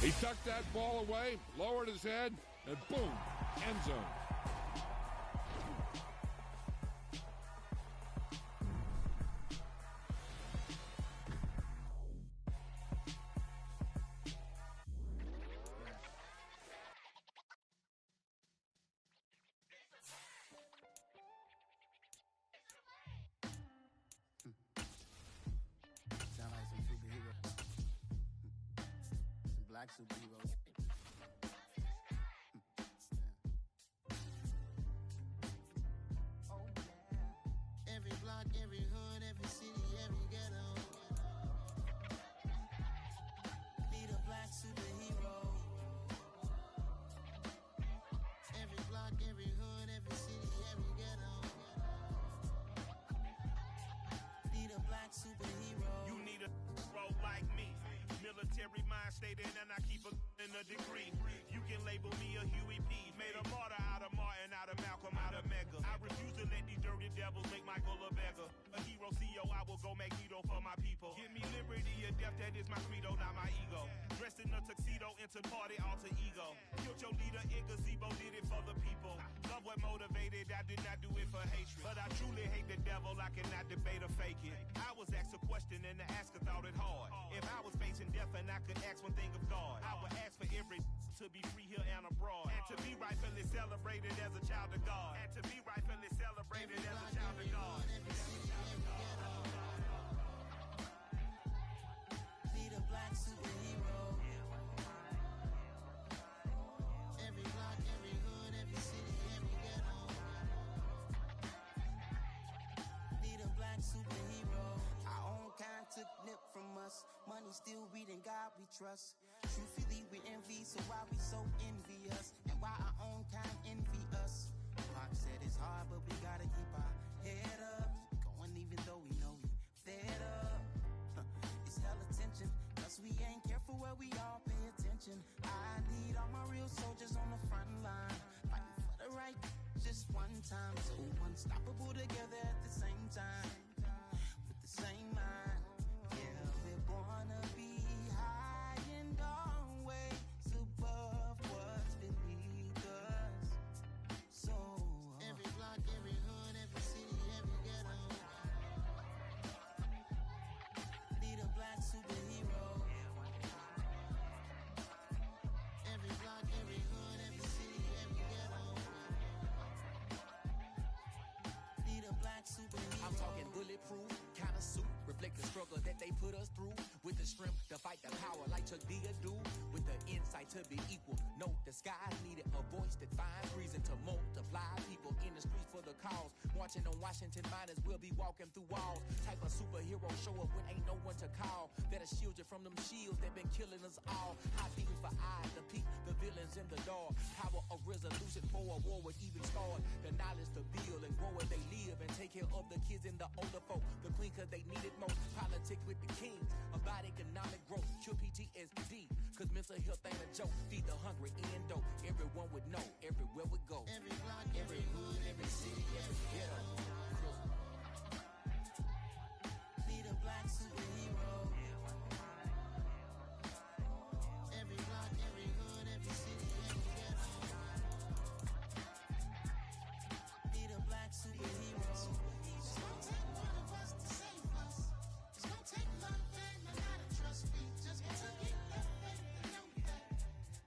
He tucked that ball away, lowered his head, and boom, end zone. Sound like some superheroes. Some black superheroes. Oh, yeah. Every block, every hood, every city, every ghetto. Need a black superhero. Every block, every hood, every city, every ghetto. Need a black superhero. You need a role like me. Military mind stated, and I keep in a degree. You can label me a Huey P. Made a martyr out of Martin, out of Malcolm, out of Mega. I refuse to let these dirty devils make Michael a beggar. A hero CEO, I will go Magneto for my people. Give me liberty or death, that is my credo, not my ego. Dressed in a tuxedo, into party, alter ego. Killed your leader in gazebo, did it for the people. Love what motivated, I did not do it for hatred. But I truly hate the devil, I cannot debate or fake it. I was asked a question and the asker thought it hard. If I was facing death and I could ask one thing of God, I would ask for every to be free here and abroad, and to be rightfully celebrated as a child of God, and to be rightfully celebrated as a child of God. Need a black superhero. Every block, every hood, every city, every ghetto. Need a black superhero. Our own kind took nip from us. Money still reading, God we trust. Truthfully we envy, so why we so envious? And why our own kind envy us? Mark said it's hard, but we gotta keep our head up. Going even though we know we fed up. It's hella tension, cause we ain't careful where we all pay attention. I need all my real soldiers on the front line, fighting for the right just one time. So unstoppable together at the same time, with the same mind. Yeah, we're born to be high and always above what's beneath us. So every block, every hood, every city, every ghetto. Need a black superhero. Every block, every hood, every city, every ghetto. Need a black superhero. I'm talking bulletproof kind of suit, reflect the struggle that they put us through, with the strength to fight the power like Chuck D do, with the insight to be equal. No, the skies needed a voice that finds reason to multiply people in the streets for the cause. Marching on Washington miners, we'll be walking through walls. Type of superhero show up when ain't no one to call. That'll shield you from them shields that been killing us all. High beams for eyes to peek the villains in the dark. Power of resolution for a war would even start. The knowledge to build and grow where they live and take care of the kids and the older folk. The queen cause they need it most. Politics with the king about economic growth. Cure PTSD cause mental health ain't a joke. Feed the hungry and dope. Everyone would know everywhere we go. Every block, every hood, every city, every ghetto. Need a black superhero. Every block, every hood, every city, every ghetto. Need a black superhero. It's gonna take one of us to save us. It's gonna take love and a lot of trust. We just gotta get that faith and know that.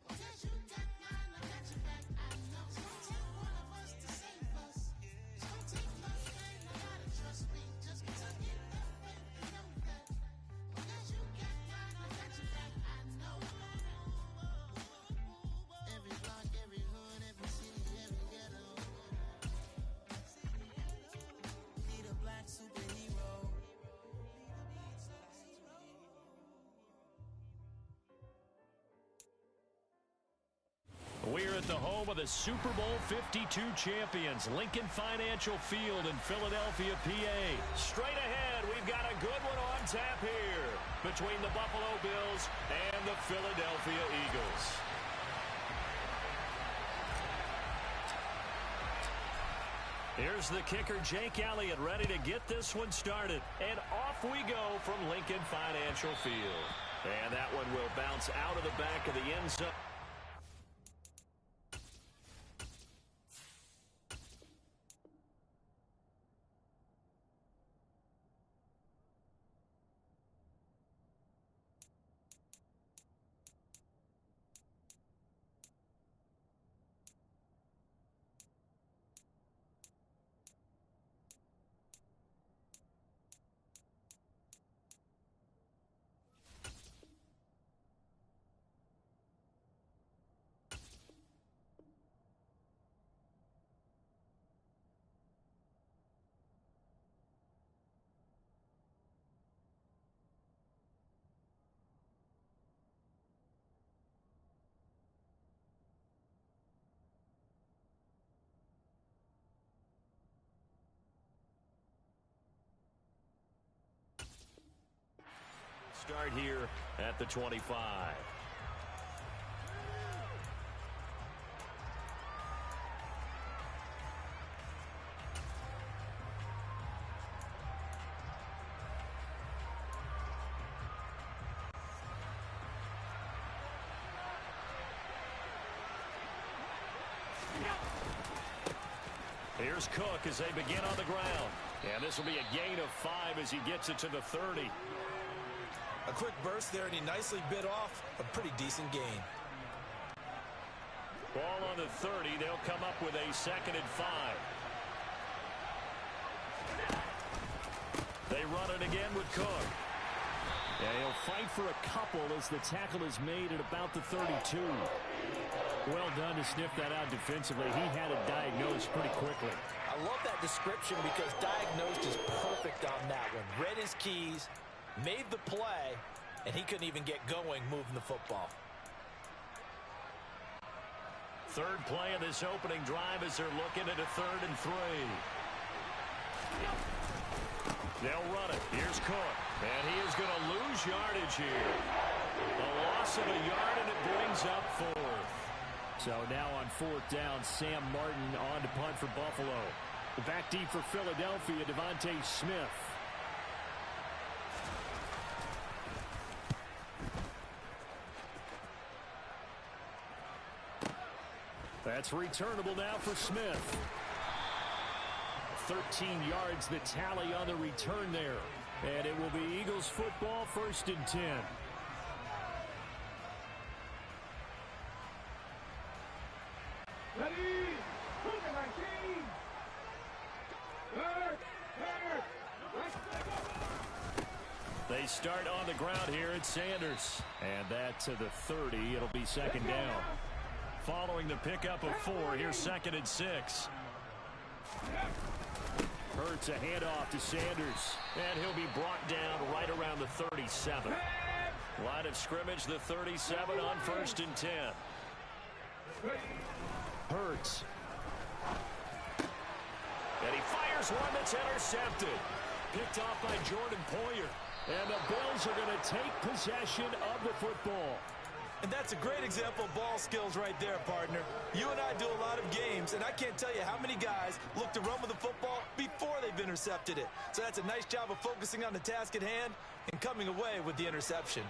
Because you got mine, I got your back. I know. It's gonna take one of us to save us. It's gonna take love and a lot of trust. We just gotta get that faith and know that. Because you got mine, I got your back. I know. Every block, every hood, every city, every ghetto. Need a black superhero. We're at the home of the Super Bowl 52 champions, Lincoln Financial Field in Philadelphia, PA. Straight ahead, we've got a good one on tap here between the Buffalo Bills and the Philadelphia Eagles. Here's the kicker, Jake Elliott, ready to get this one started. And off we go from Lincoln Financial Field. And that one will bounce out of the back of the end zone. Start here at the 25. Here's Cook as they begin on the ground. And this will be a gain of 5 as he gets it to the 30. A quick burst there, and he nicely bit off a pretty decent gain. Ball on the 30. They'll come up with a 2nd and 5. They run it again with Cook. Yeah, he'll fight for a couple as the tackle is made at about the 32. Well done to sniff that out defensively. He had it diagnosed pretty quickly. I love that description because diagnosed is perfect on that one. Read his keys, made the play, and he couldn't even get going moving the football. Third play of this opening drive as they're looking at a 3rd and 3. They'll run it. Here's Cook. And he is going to lose yardage here. A loss of a yard, and it brings up 4th. So now on 4th down, Sam Martin on to punt for Buffalo. Back deep for Philadelphia, Devontae Smith. That's returnable now for Smith. 13 yards the tally on the return there. And it will be Eagles football, 1st and 10. Ready? They start on the ground here at Sanders. And that to the 30. It'll be 2nd down. Following the pickup of 4, here's 2nd and 6. Hurts a handoff to Sanders. And he'll be brought down right around the 37. Line of scrimmage, the 37 on 1st and 10. Hurts. And he fires one that's intercepted. Picked off by Jordan Poyer. And the Bills are going to take possession of the football. And that's a great example of ball skills right there, partner. You and I do a lot of games, and I can't tell you how many guys look to run with the football before they've intercepted it. So that's a nice job of focusing on the task at hand and coming away with the interception.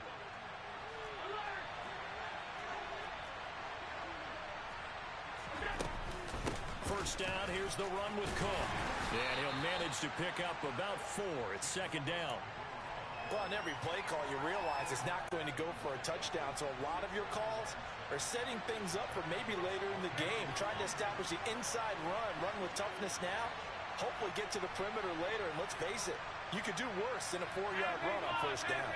First down, here's the run with Cook. And he'll manage to pick up about 4. It's 2nd down. Well, on every play call, you realize it's not going to go for a touchdown. So a lot of your calls are setting things up for maybe later in the game, trying to establish the inside run with toughness now, hopefully get to the perimeter later. And let's face it, you could do worse than a 4-yard run on 1st down.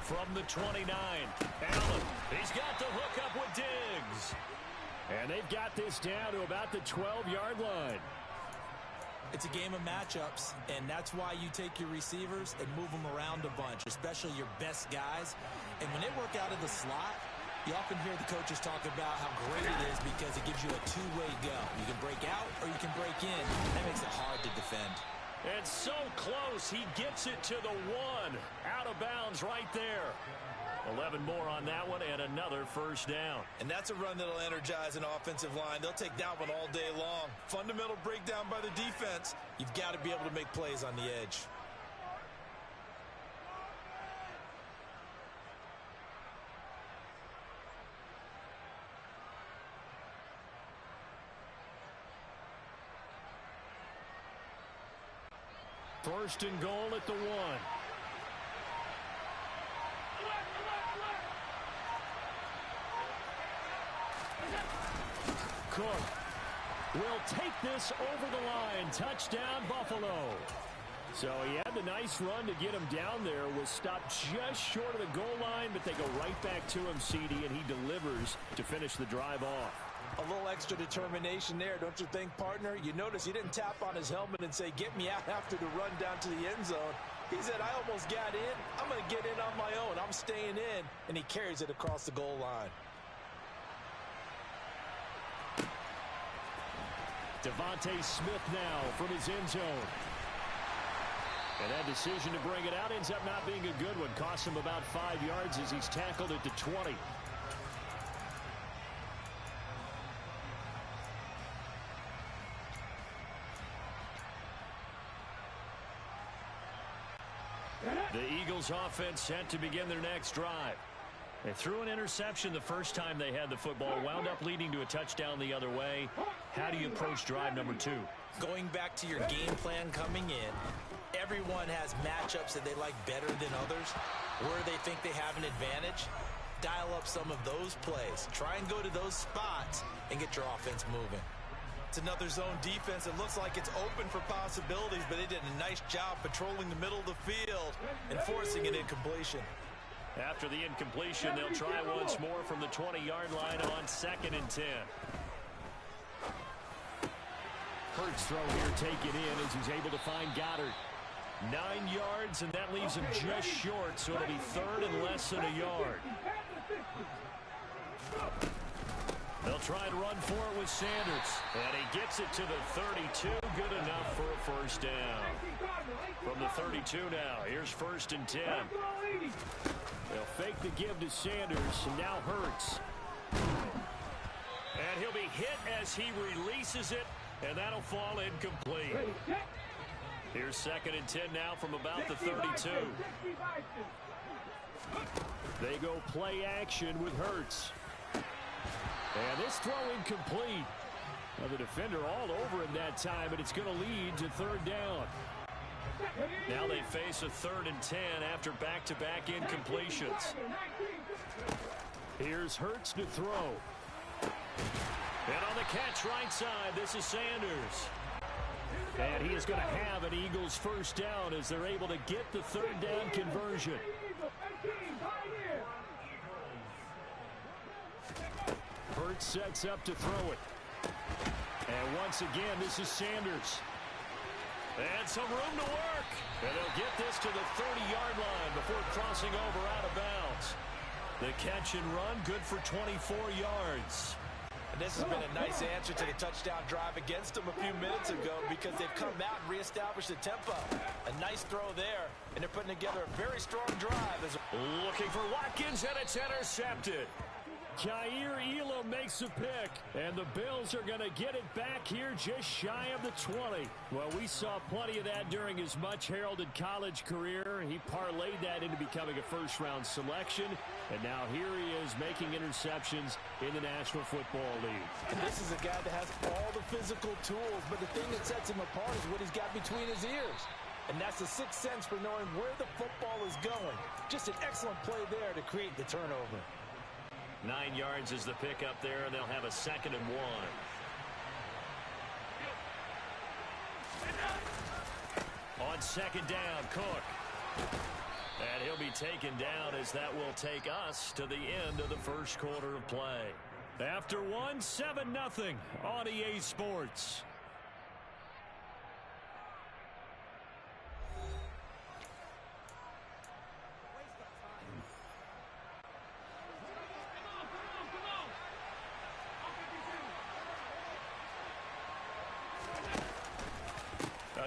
From the 29, Allen. He's got the hook up with Diggs. And they've got this down to about the 12-yard line. It's a game of matchups, and that's why you take your receivers and move them around a bunch, especially your best guys. And when they work out of the slot, you often hear the coaches talk about how great it is because it gives you a two-way go. You can break out or you can break in. That makes it hard to defend. And so close, he gets it to the 1. Out of bounds right there. 11 more on that one and another 1st down. And that's a run that'll energize an offensive line. They'll take that one all day long. Fundamental breakdown by the defense. You've got to be able to make plays on the edge. First and goal at the 1. Cook will take this over the line. Touchdown, Buffalo. So he had the nice run to get him down there. Was stopped just short of the goal line, but they go right back to him, CD, and he delivers to finish the drive off. A little extra determination there, don't you think, partner? You notice he didn't tap on his helmet and say, get me out after the run down to the end zone. He said, I almost got in. I'm going to get in on my own. I'm staying in. And he carries it across the goal line. Devontae Smith now from his end zone. And that decision to bring it out ends up not being a good one. Costs him about 5 yards as he's tackled at the 20. The Eagles offense set to begin their next drive. They threw an interception the first time they had the football, wound up leading to a touchdown the other way. How do you approach drive number 2? Going back to your game plan coming in, everyone has matchups that they like better than others, where they think they have an advantage. Dial up some of those plays. Try and go to those spots and get your offense moving. It's another zone defense. It looks like it's open for possibilities, but they did a nice job patrolling the middle of the field and forcing an incompletion. After the incompletion, they'll try once more from the 20-yard line on 2nd and 10. Hurts throw here taken in as he's able to find Goddard. 9 yards, and that leaves him just short, so it'll be 3rd and less than a yard. They'll try and run for it with Sanders. And he gets it to the 32. Good enough for a first down. From the 32 now, here's 1st and 10. They'll fake the give to Sanders, and now Hurts. And he'll be hit as he releases it, and that'll fall incomplete. Here's 2nd and 10 now from about the 32. They go play action with Hurts. And this throw incomplete. Well, the defender all over him that time, but it's going to lead to 3rd down. Now they face a 3rd and 10 after back-to-back incompletions. Here's Hurts to throw. And on the catch right side, this is Sanders. And he is going to have an Eagles first down as they're able to get the 3rd down conversion. Hurts sets up to throw it. And once again, this is Sanders. And some room to work. And they'll get this to the 30-yard line before crossing over out of bounds. The catch and run, good for 24 yards. And this has been a nice answer to the touchdown drive against them a few minutes ago because they've come out and reestablished the tempo. A nice throw there, and they're putting together a very strong drive. Looking for Watkins, and it's intercepted. Jair Elam makes a pick, and the Bills are going to get it back here just shy of the 20. Well, we saw plenty of that during his much-heralded college career. He parlayed that into becoming a first-round selection, and now here he is making interceptions in the National Football League. And this is a guy that has all the physical tools, but the thing that sets him apart is what he's got between his ears. And that's the sixth sense for knowing where the football is going. Just an excellent play there to create the turnover. 9 yards is the pickup there, and they'll have a 2nd and 1. On 2nd down, Cook. And he'll be taken down as that will take us to the end of the first quarter of play. After 7-0 on EA Sports.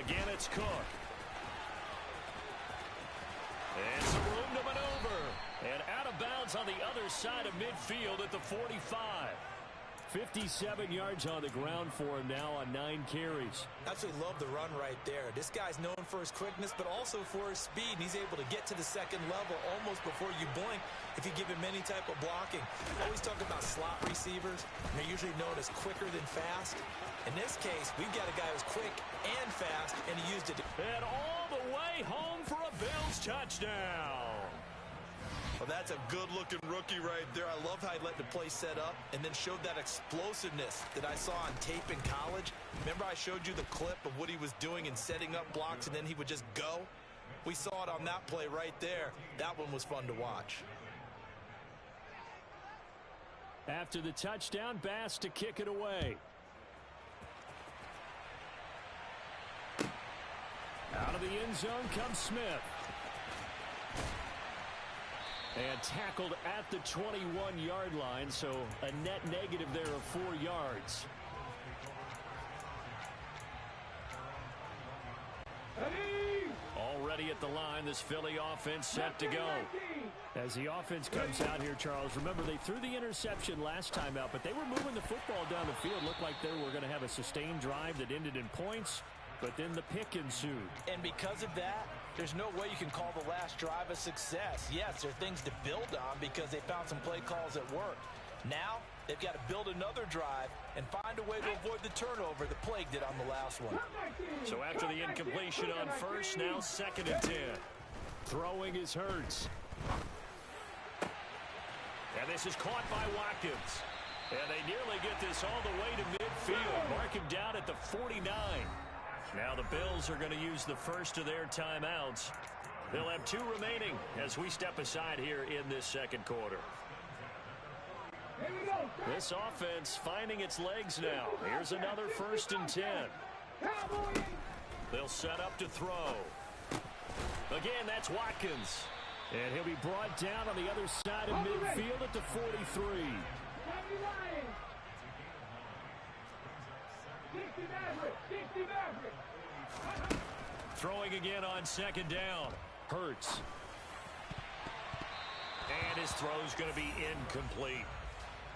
Again, it's Cook. And some room to maneuver. And out of bounds on the other side of midfield at the 45. 57 yards on the ground for him now on 9 carries. Absolutely love the run right there. This guy's known for his quickness, but also for his speed. He's able to get to the second level almost before you blink if you give him any type of blocking. Always talk about slot receivers, and they're usually known as quicker than fast. In this case, we've got a guy who's quick and fast, and he used it. And all the way home for a Bills touchdown. Well, that's a good-looking rookie right there. I love how he let the play set up and then showed that explosiveness that I saw on tape in college. Remember I showed you the clip of what he was doing and setting up blocks, and then he would just go? We saw it on that play right there. That one was fun to watch. After the touchdown, Bass to kick it away. Out of the end zone comes Smith. And tackled at the 21-yard line, so a net negative there of 4 yards. Already at the line, this Philly offense set to go. As the offense comes out here, Charles, remember they threw the interception last time out, but they were moving the football down the field. Looked like they were going to have a sustained drive that ended in points, but then the pick ensued. And because of that, there's no way you can call the last drive a success. Yes, there are things to build on because they found some play calls that worked. Now, they've got to build another drive and find a way to avoid the turnover that plagued it on the last one. So after the incompletion on first, now 2nd and 10. Throwing is Hurts. And this is caught by Watkins. And they nearly get this all the way to midfield. Mark him down at the 49. Now the Bills are going to use the first of their timeouts. They'll have 2 remaining as we step aside here in this second quarter. This offense finding its legs now. Here's another 1st and 10. They'll set up to throw. Again, that's Watkins. And he'll be brought down on the other side of midfield at the 43. Throwing again on 2nd down. Hurts. And his throw's going to be incomplete.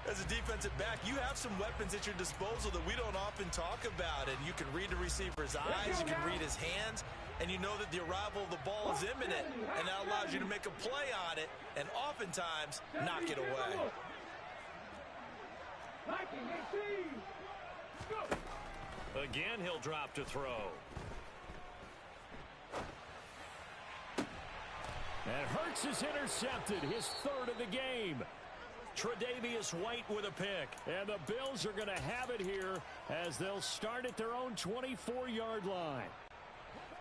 As a defensive back, you have some weapons at your disposal that we don't often talk about. And you can read the receiver's eyes, you can read his hands, and you know that the arrival of the ball is imminent. And that allows you to make a play on it and oftentimes knock it away. Again, he'll drop to throw. And Hurts is intercepted, his 3rd of the game. Tre'Davious White with a pick. And the Bills are going to have it here as they'll start at their own 24-yard line.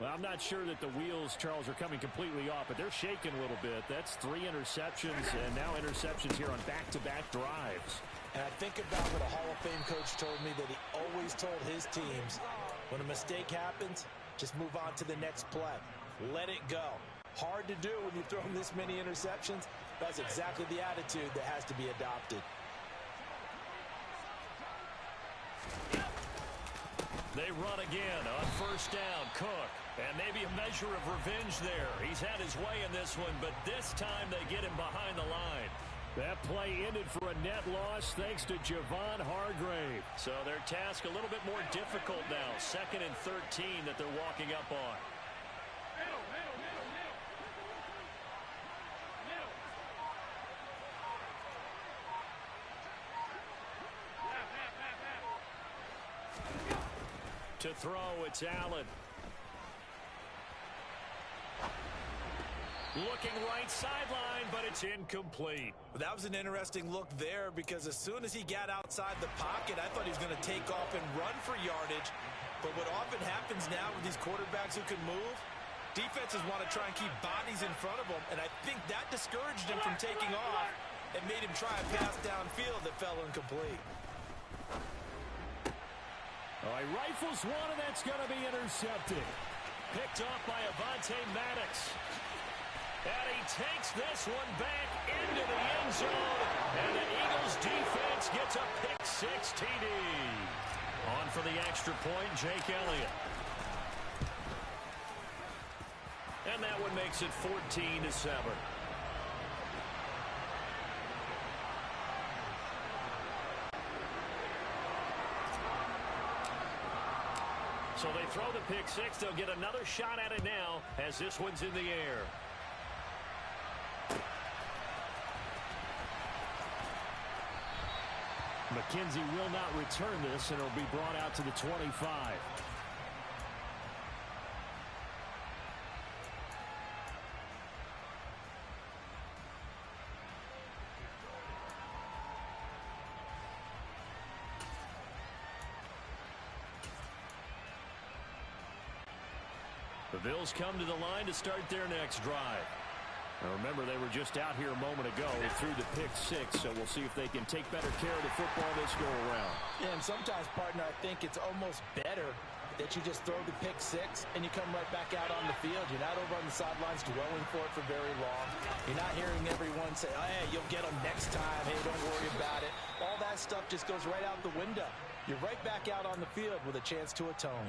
Well, I'm not sure that the wheels, Charles, are coming completely off, but they're shaking a little bit. That's 3 interceptions, and now interceptions here on back-to-back drives. And I think about what a Hall of Fame coach told me that he always told his teams, when a mistake happens, just move on to the next play. Let it go. Hard to do when you throw this many interceptions. That's exactly the attitude that has to be adopted. They run again on 1st down. Cook. And maybe a measure of revenge there. He's had his way in this one, but this time they get him behind the line. That play ended for a net loss thanks to Javon Hargrave. So their task a little bit more difficult now. 2nd and 13 that they're walking up on. To throw, it's Allen. Looking right sideline, but it's incomplete. That was an interesting look there because as soon as he got outside the pocket, I thought he was going to take off and run for yardage. But what often happens now with these quarterbacks who can move, defenses want to try and keep bodies in front of them, and I think that discouraged him from taking off and made him try a pass downfield that fell incomplete. All right, rifles one, and that's going to be intercepted. Picked off by Avonte Maddox. And he takes this one back into the end zone. And the Eagles defense gets a pick-6 TD. On for the extra point, Jake Elliott. And that one makes it 14-7. So they throw the pick six. They'll get another shot at it now as this one's in the air. McKenzie will not return this, and it'll be brought out to the 25. The Bills come to the line to start their next drive. Now remember, they were just out here a moment ago through the pick six, so we'll see if they can take better care of the football this go-around. Yeah, and sometimes, partner, I think it's almost better that you just throw the pick six and you come right back out on the field. You're not over on the sidelines dwelling for it for very long. You're not hearing everyone say, oh, hey, you'll get them next time. Hey, don't worry about it. All that stuff just goes right out the window. You're right back out on the field with a chance to atone.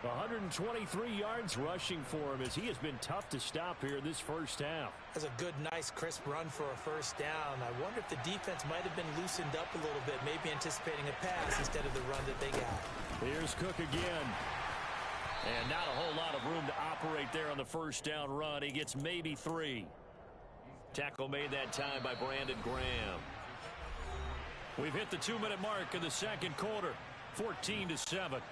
123 yards rushing for him as he has been tough to stop here this first half. That's a good, nice, crisp run for a first down. I wonder if the defense might have been loosened up a little bit, maybe anticipating a pass instead of the run that they got. Here's Cook again. And not a whole lot of room to operate there on the first down run. He gets maybe 3. Tackle made that time by Brandon Graham. We've hit the 2-minute mark in the second quarter. 14-7.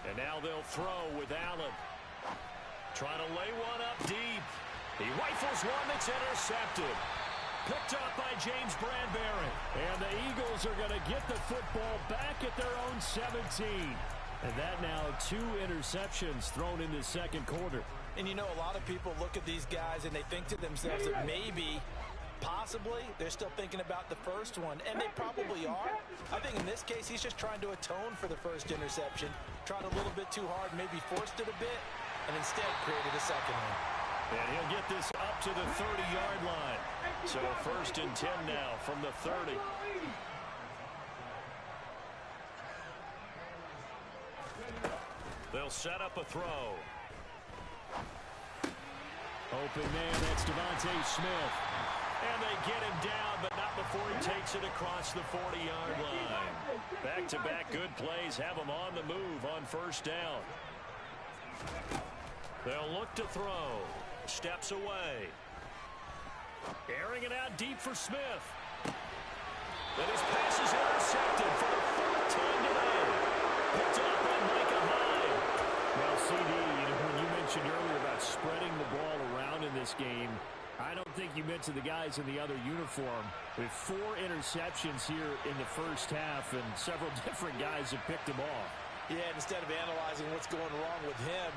And now they'll throw with Allen. Trying to lay one up deep. He rifles one that's intercepted. Picked up by James Bradbury. And the Eagles are going to get the football back at their own 17. And that now 2 interceptions thrown in the second quarter. And you know, a lot of people look at these guys and they think to themselves that maybe, possibly, they're still thinking about the first one. And they probably are. I think in this case, he's just trying to atone for the first interception. Tried a little bit too hard, maybe forced it a bit, and instead created a second one. And he'll get this up to the 30-yard line. So 1st and 10 now from the 30. They'll set up a throw. Open man, that's Devontae Smith. And they get him down, but not before he takes it across the 40-yard line. Back-to-back good plays have him on the move on first down. They'll look to throw. Steps away. Airing it out deep for Smith. And his pass is intercepted for the 4th time today. Picked up by Micah Hyde. Well, CD, when you mentioned earlier about spreading the ball around in this game, I don't think you meant to the guys in the other uniform. With 4 interceptions here in the first half, and several different guys have picked them off. Yeah, instead of analyzing what's going wrong with him,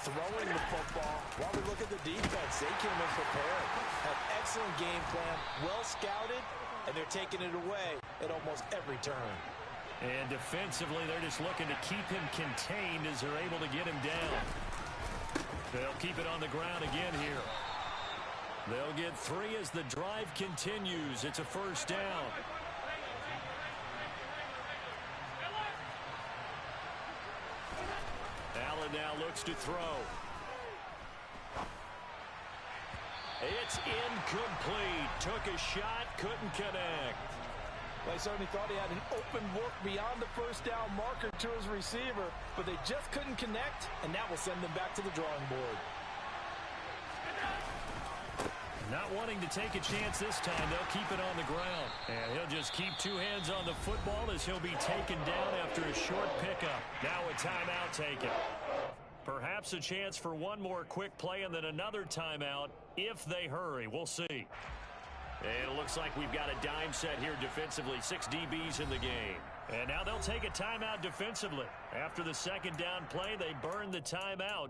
throwing the football, while we look at the defense, they came in prepared. Have excellent game plan, well scouted, and they're taking it away at almost every turn. And defensively, they're just looking to keep him contained as they're able to get him down. They'll keep it on the ground again here. They'll get 3 as the drive continues. It's a first down. Allen now looks to throw. It's incomplete. Took a shot, couldn't connect. Well, I certainly thought he had an open look beyond the first down marker to his receiver, but they just couldn't connect, and that will send them back to the drawing board. Not wanting to take a chance this time, they'll keep it on the ground. And he'll just keep 2 hands on the football as he'll be taken down after a short pickup. Now a timeout taken. Perhaps a chance for one more quick play and then another timeout if they hurry. We'll see. And it looks like we've got a dime set here defensively. 6 DBs in the game. And now they'll take a timeout defensively. After the second down play, they burn the timeout,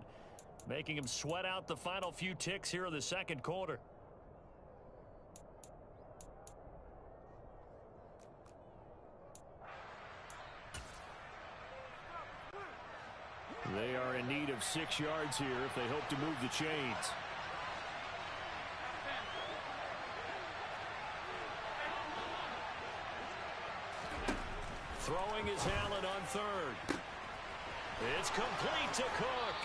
making them sweat out the final few ticks here in the second quarter. They are in need of 6 yards here if they hope to move the chains. Throwing is Allen on third. It's complete to Cook.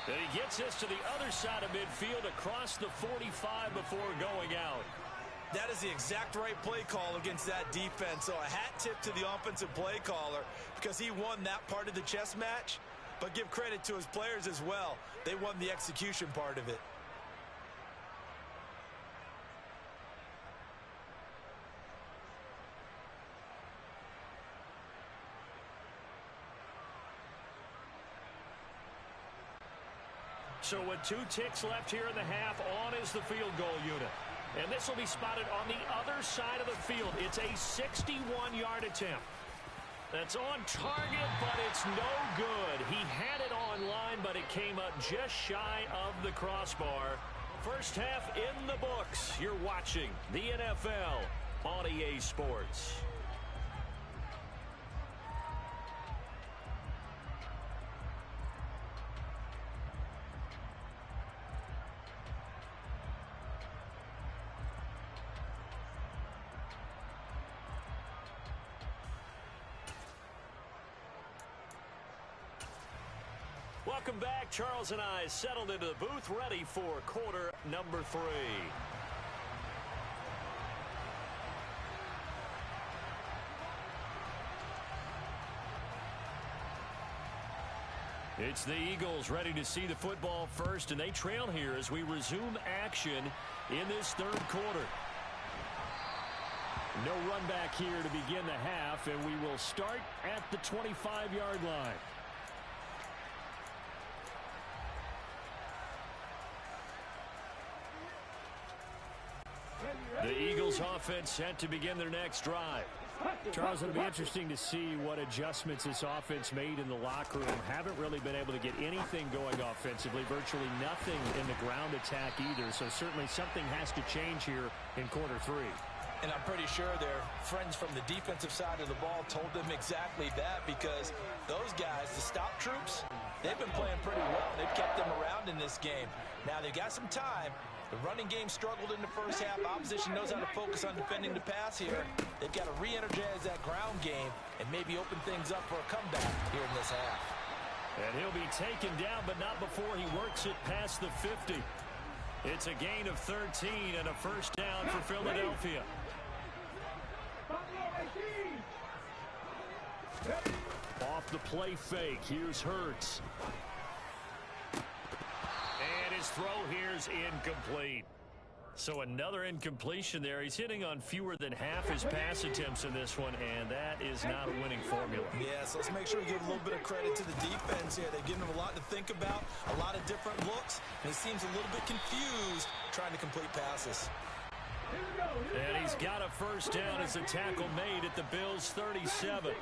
And he gets us to the other side of midfield across the 45 before going out. That is the exact right play call against that defense. So a hat tip to the offensive play caller because he won that part of the chess match. But give credit to his players as well. They won the execution part of it. So with 2 ticks left here in the half, on is the field goal unit. And this will be spotted on the other side of the field. It's a 61-yard attempt. That's on target, but it's no good. He had it on line, but it came up just shy of the crossbar. First half in the books. You're watching the NFL on EA Sports. Welcome back. Charles and I settled into the booth, ready for quarter number 3. It's the Eagles ready to see the football first, and they trail here as we resume action in this third quarter. No run back here to begin the half, and we will start at the 25-yard line. The Eagles offense set to begin their next drive. Charles, it'll be interesting to see what adjustments this offense made in the locker room. Haven't really been able to get anything going offensively, virtually nothing in the ground attack either. So certainly something has to change here in quarter 3. And I'm pretty sure their friends from the defensive side of the ball told them exactly that, because those guys, the stop troops, they've been playing pretty well. They've kept them around in this game. Now they've got some time. The running game struggled in the first half. Opposition knows how to focus on defending the pass here. They've got to re-energize that ground game and maybe open things up for a comeback here in this half. And he'll be taken down, but not before he works it past the 50. It's a gain of 13 and a first down for Philadelphia. Off the play fake, here's Hurts. And his throw here's incomplete. So another incompletion there. He's hitting on fewer than half his pass attempts in this one, and that is not a winning formula. Yeah, so let's make sure we give a little bit of credit to the defense here. They've given him a lot to think about, a lot of different looks, and he seems a little bit confused trying to complete passes. And he's got a first down as a tackle made at the Bills' 37.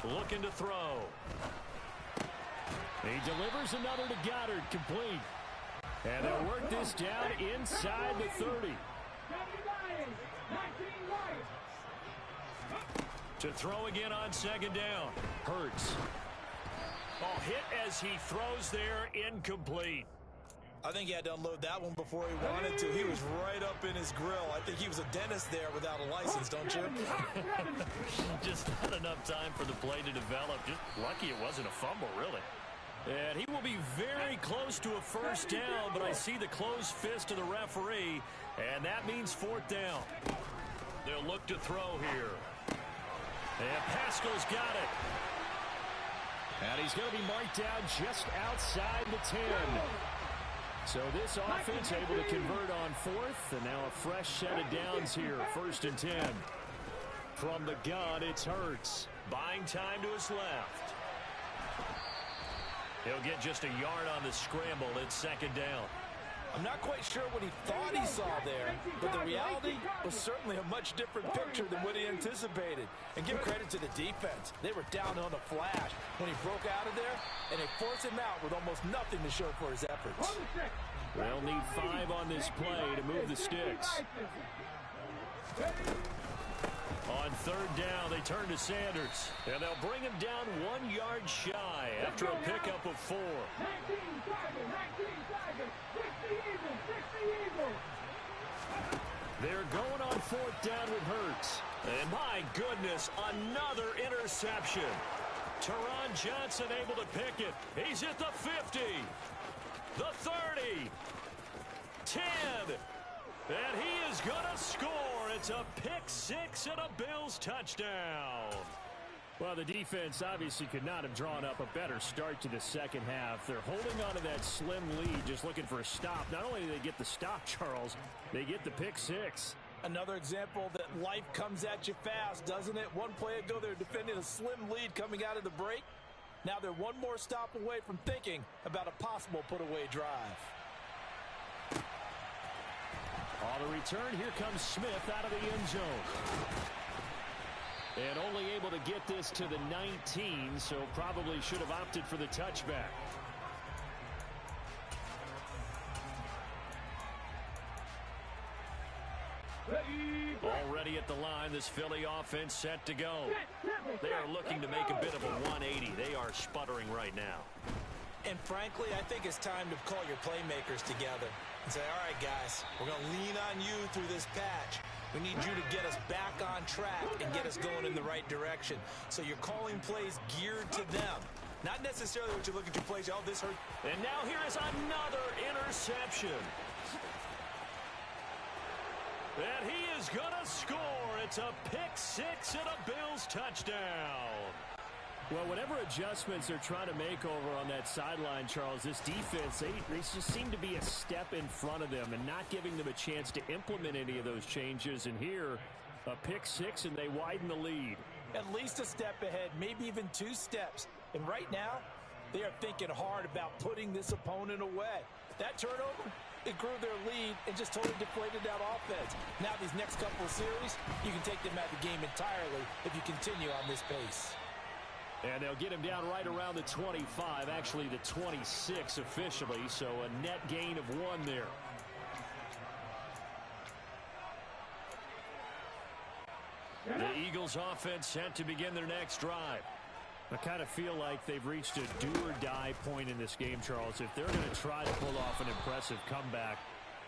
Looking to throw. He delivers another to Goddard, complete. And they'll work this down inside the 30. To throw again on second down. Hurts. Oh, hit as he throws there, incomplete. I think he had to unload that one before he wanted to. He was right up in his grill. I think he was a dentist there without a license, don't you? Just not enough time for the play to develop. Just lucky it wasn't a fumble, really. And he will be very close to a first down, but I see the closed fist of the referee, and that means fourth down. They'll look to throw here. And Pascal's got it. And he's going to be marked down just outside the 10. So this offense able to convert on fourth, and now a fresh set of downs here, 1st and 10. From the gun, it's Hurts. Buying time to his left. He'll get just a yard on the scramble. It's second down. I'm not quite sure what he thought he saw there, but the reality was certainly a much different picture than what he anticipated. And give credit to the defense. They were down on a flash when he broke out of there, and they forced him out with almost nothing to show for his efforts. They'll need 5 on this play to move the sticks. On third down, they turn to Sanders, and they'll bring him down 1 yard shy after a pickup of 4. They're going on fourth down with Hurts. And my goodness, another interception. Teron Johnson able to pick it. He's at the 50, the 30, 10, and he is going to score. It's a pick six and a Bills touchdown. Well, the defense obviously could not have drawn up a better start to the second half. They're holding on to that slim lead, just looking for a stop. Not only do they get the stop, Charles, they get the pick six. Another example that life comes at you fast, doesn't it? One play ago, they're defending a slim lead coming out of the break. Now they're one more stop away from thinking about a possible put-away drive. On the return, here comes Smith out of the end zone. And only able to get this to the 19, so probably should have opted for the touchback. Already at the line, this Philly offense set to go. They are looking to make a bit of a 180. They are sputtering right now. And frankly, I think it's time to call your playmakers together and say, all right, guys, we're going to lean on you through this patch. We need you to get us back on track and get us going in the right direction. So you're calling plays geared to them. Not necessarily what you look at your plays, oh, this hurt. And now here is another interception. And he is going to score. It's a pick six and a Bills touchdown. Well, whatever adjustments they're trying to make over on that sideline, Charles, this defense, they just seem to be a step in front of them and not giving them a chance to implement any of those changes. And here, a pick six, and they widen the lead. At least a step ahead, maybe even 2 steps. And right now, they are thinking hard about putting this opponent away. That turnover, it grew their lead and just totally deflated that offense. Now these next couple of series, you can take them out of the game entirely if you continue on this pace. And they'll get him down right around the 25, actually the 26 officially, so a net gain of 1 there. The Eagles offense set to begin their next drive. I kind of feel like they've reached a do-or-die point in this game, Charles. If they're going to try to pull off an impressive comeback,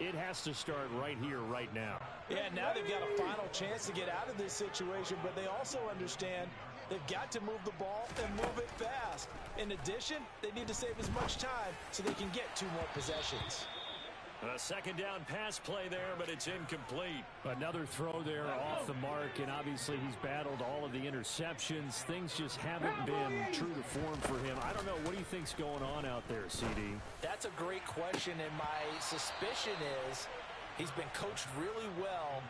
it has to start right here, right now. Yeah, now they've got a final chance to get out of this situation, but they also understand they've got to move the ball and move it fast. In addition, they need to save as much time so they can get 2 more possessions. A second down pass play there, but it's incomplete. Another throw there off the mark, and obviously he's battled all of the interceptions. Things just haven't been true to form for him. I don't know. What do you think's going on out there, CD? That's a great question, and my suspicion is he's been coached really well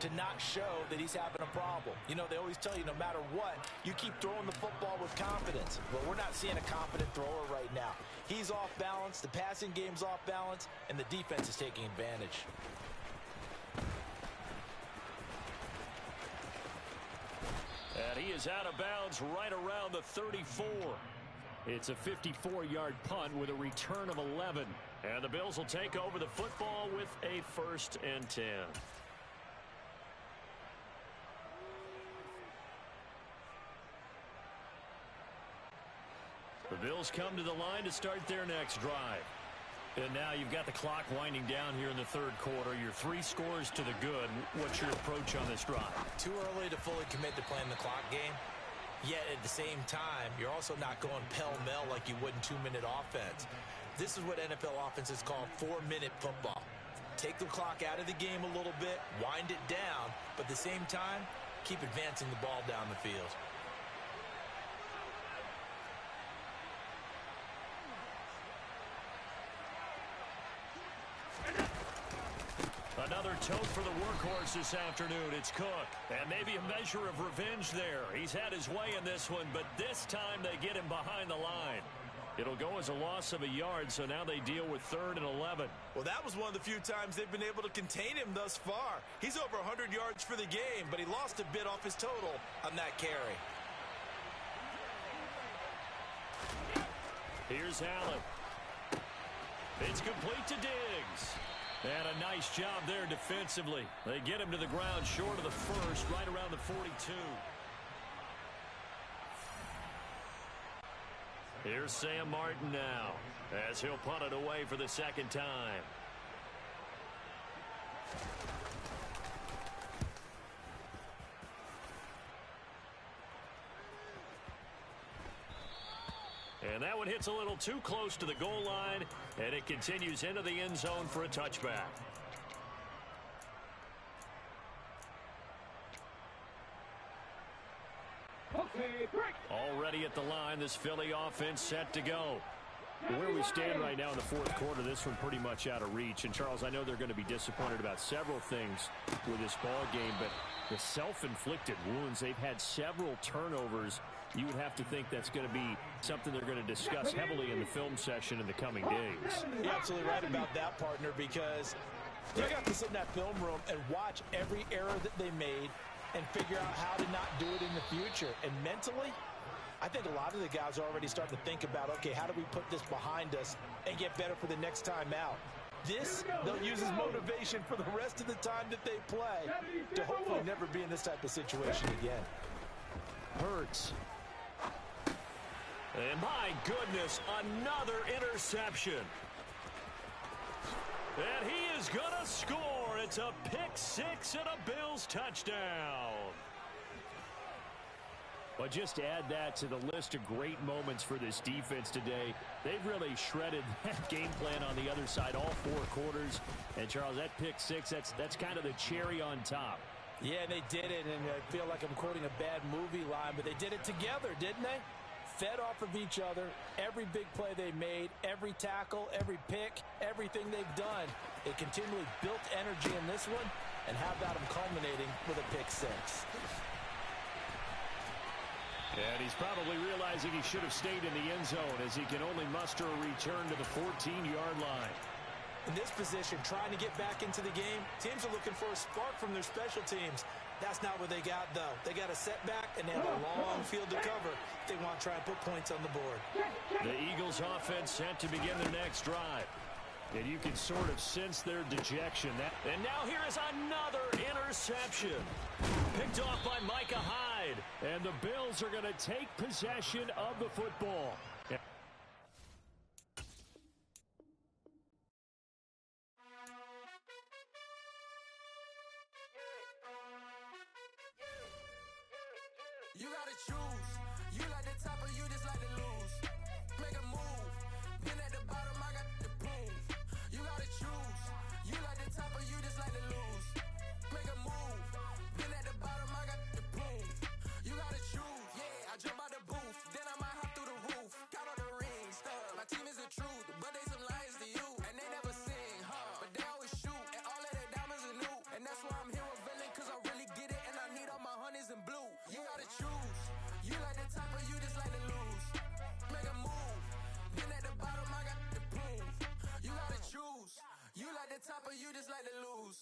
to not show that he's having a problem. You know, they always tell you no matter what, you keep throwing the football with confidence. But we're not seeing a confident thrower right now. He's off balance, the passing game's off balance, and the defense is taking advantage. And he is out of bounds right around the 34. It's a 54-yard punt with a return of 11. And the Bills will take over the football with a 1st and 10. The Bills come to the line to start their next drive. And now you've got the clock winding down here in the 3rd quarter. Your 3 scores to the good. What's your approach on this drive? Too early to fully commit to playing the clock game. Yet at the same time, you're also not going pell-mell like you would in 2-minute offense. This is what NFL offenses call 4-minute football. Take the clock out of the game a little bit, wind it down, but at the same time, keep advancing the ball down the field. Another tote for the workhorse this afternoon. It's Cook. And maybe a measure of revenge there. He's had his way in this one, but this time they get him behind the line. It'll go as a loss of a yard, so now they deal with 3rd and 11. Well, that was one of the few times they've been able to contain him thus far. He's over 100 yards for the game, but he lost a bit off his total on that carry. Here's Allen. It's complete to Diggs. And a nice job there defensively. They get him to the ground short of the 1st, right around the 42. Here's Sam Martin now, as he'll punt it away for the 2nd time. And that one hits a little too close to the goal line, and it continues into the end zone for a touchback. Already at the line, this Philly offense set to go. Where we stand right now in the fourth quarter, this one pretty much out of reach. And, Charles, I know they're going to be disappointed about several things with this ball game, but the self-inflicted wounds, they've had several turnovers. You would have to think that's going to be something they're going to discuss heavily in the film session in the coming days. You're absolutely right about that, partner, because you got to sit in that film room and watch every error that they made and figure out how to not do it in the future. And mentally, I think a lot of the guys are already starting to think about, okay, how do we put this behind us and get better for the next time out? This, they'll use as motivation for the rest of the time that they play to hopefully never be in this type of situation again. Hurts. And my goodness, another interception. And he is going to score. It's a pick-6 and a Bills touchdown. But just add that to the list of great moments for this defense today. They've really shredded that game plan on the other side all four quarters. And, Charles, that pick-6, that's kind of the cherry on top. Yeah, they did it, and I feel like I'm quoting a bad movie line, but they did it together, didn't they? Fed off of each other, every big play they made, every tackle, every pick, everything they've done. They continually built energy in this one, and how about them culminating with a pick-6? And he's probably realizing he should have stayed in the end zone as he can only muster a return to the 14-yard line. In this position, trying to get back into the game, teams are looking for a spark from their special teams. That's not what they got, though. They got a setback, and they have a long field to cover if they want to try and put points on the board. The Eagles' offense set to begin their next drive. And you can sort of sense their dejection. And now here is another interception. Picked off by Micah Hyde. And the Bills are going to take possession of the football. You gotta choose. You like the top or you just like to lose. Make a move. Been at the bottom, I got the proof. You gotta choose. You like the top or you just like to lose. Make a move. Been at the bottom, I got the proof. You gotta choose. Yeah, I jump out the booth. Then I might hop through the roof. Count all the rings. My team is the truth, but they some liars to you. And they never sing, but they always shoot. And all of their diamonds are new. And that's why I'm here with villain, cause I really get it. And I need all my honeys in blue. You gotta choose. You like the top or you just like to lose. Make a move. Been at the bottom, I got the proof. You gotta choose. You like the top or you just like to lose.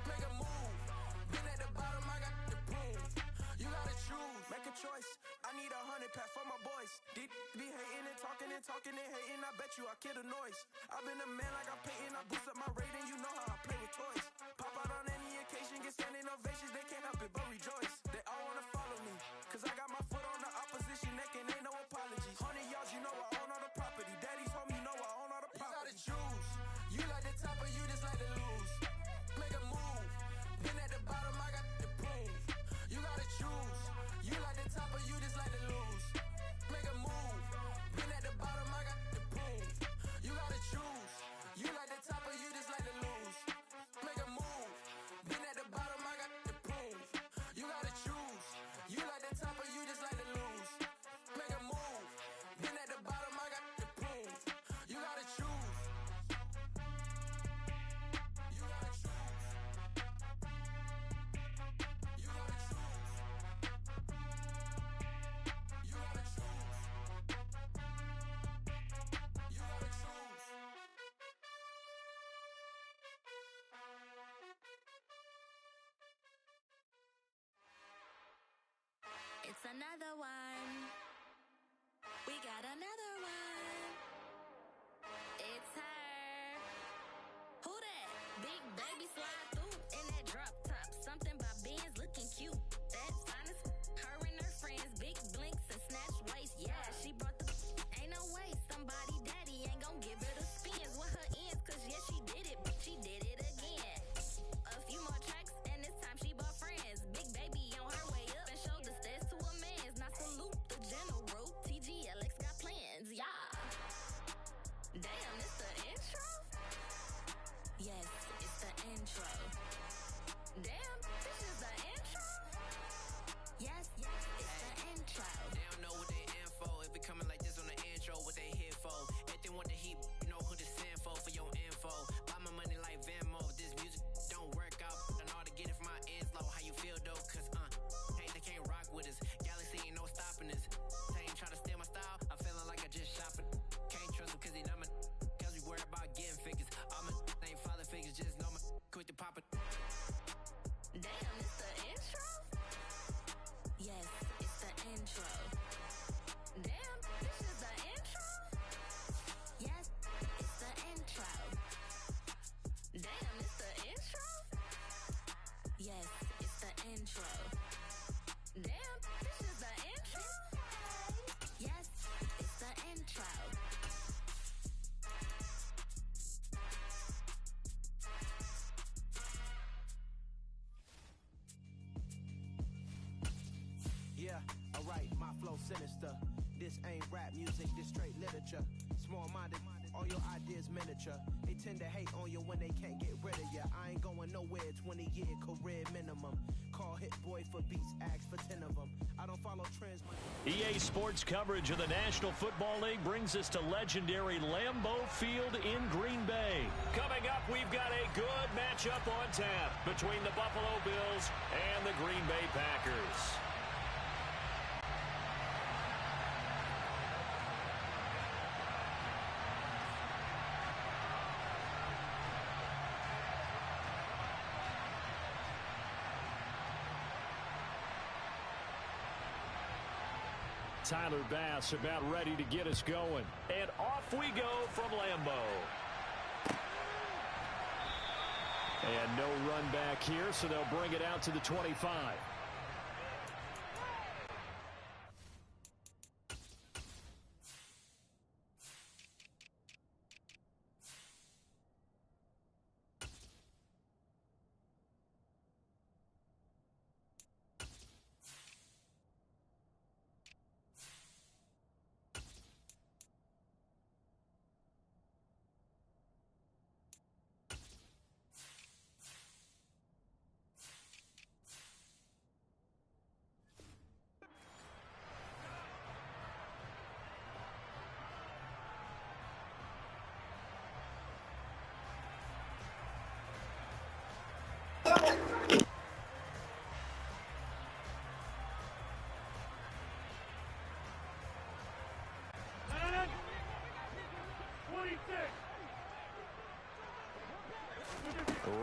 Make a move. Been at the bottom, I got the proof. You gotta choose. Make a choice. I need 100 pack for my boys. Deep be hating and talking and hating. I bet you I kill the noise. I've been a man like I'm painting. I boost up my rating. You know how I play with toys. Pop out on any occasion, get standing ovations. They can't help it but rejoice. They all wanna follow me, cause I got my foot on the opposition neck and ain't no apologies. 100 yards, you know I own all the property. Daddy's home, you know I own all the property. You gotta choose. You like the top or you just like to lose. Make a move. Been at the bottom, I got the proof. You gotta choose. You like the top or you just like to lose. Make a move. Been at the bottom, I got the proof. You gotta choose. You like the top or you just like to lose. Make a move. Been at the bottom, I got the proof. You gotta choose. You like the top or you just like to lose. Make a move. Been at the bottom, I got the proof. You gotta choose. You gotta choose. You gotta choose. You gotta choose. You gotta choose. It's another one. We got another one. It's her. Who that? Big baby slide through in that drop top. Something by Benz looking cute. That's honest. Her and her friends, big blinks and snatch waist. Yeah, she brought the. Ain't no way somebody daddy ain't gon' give her the spins with her ends. Cause yeah, she did it, but she did it again. A few more tracks and this time she bought friends. Big baby on her way up and showed the stairs to a man's. Now salute the general. TGLX got plans, yeah. music, this straight literature. Small-minded, all your ideas miniature. They tend to hate on you when they can't get rid of you. I ain't going nowhere, 20-year career minimum. Call Hit Boy for beats, ask for 10 of them. I don't follow trends. EA Sports coverage of the National Football League brings us to legendary Lambeau Field in Green Bay. Coming up, we've got a good matchup on tap between the Buffalo Bills and the Green Bay Packers. Tyler Bass about ready to get us going. And off we go from Lambeau. And no run back here, so they'll bring it out to the 25.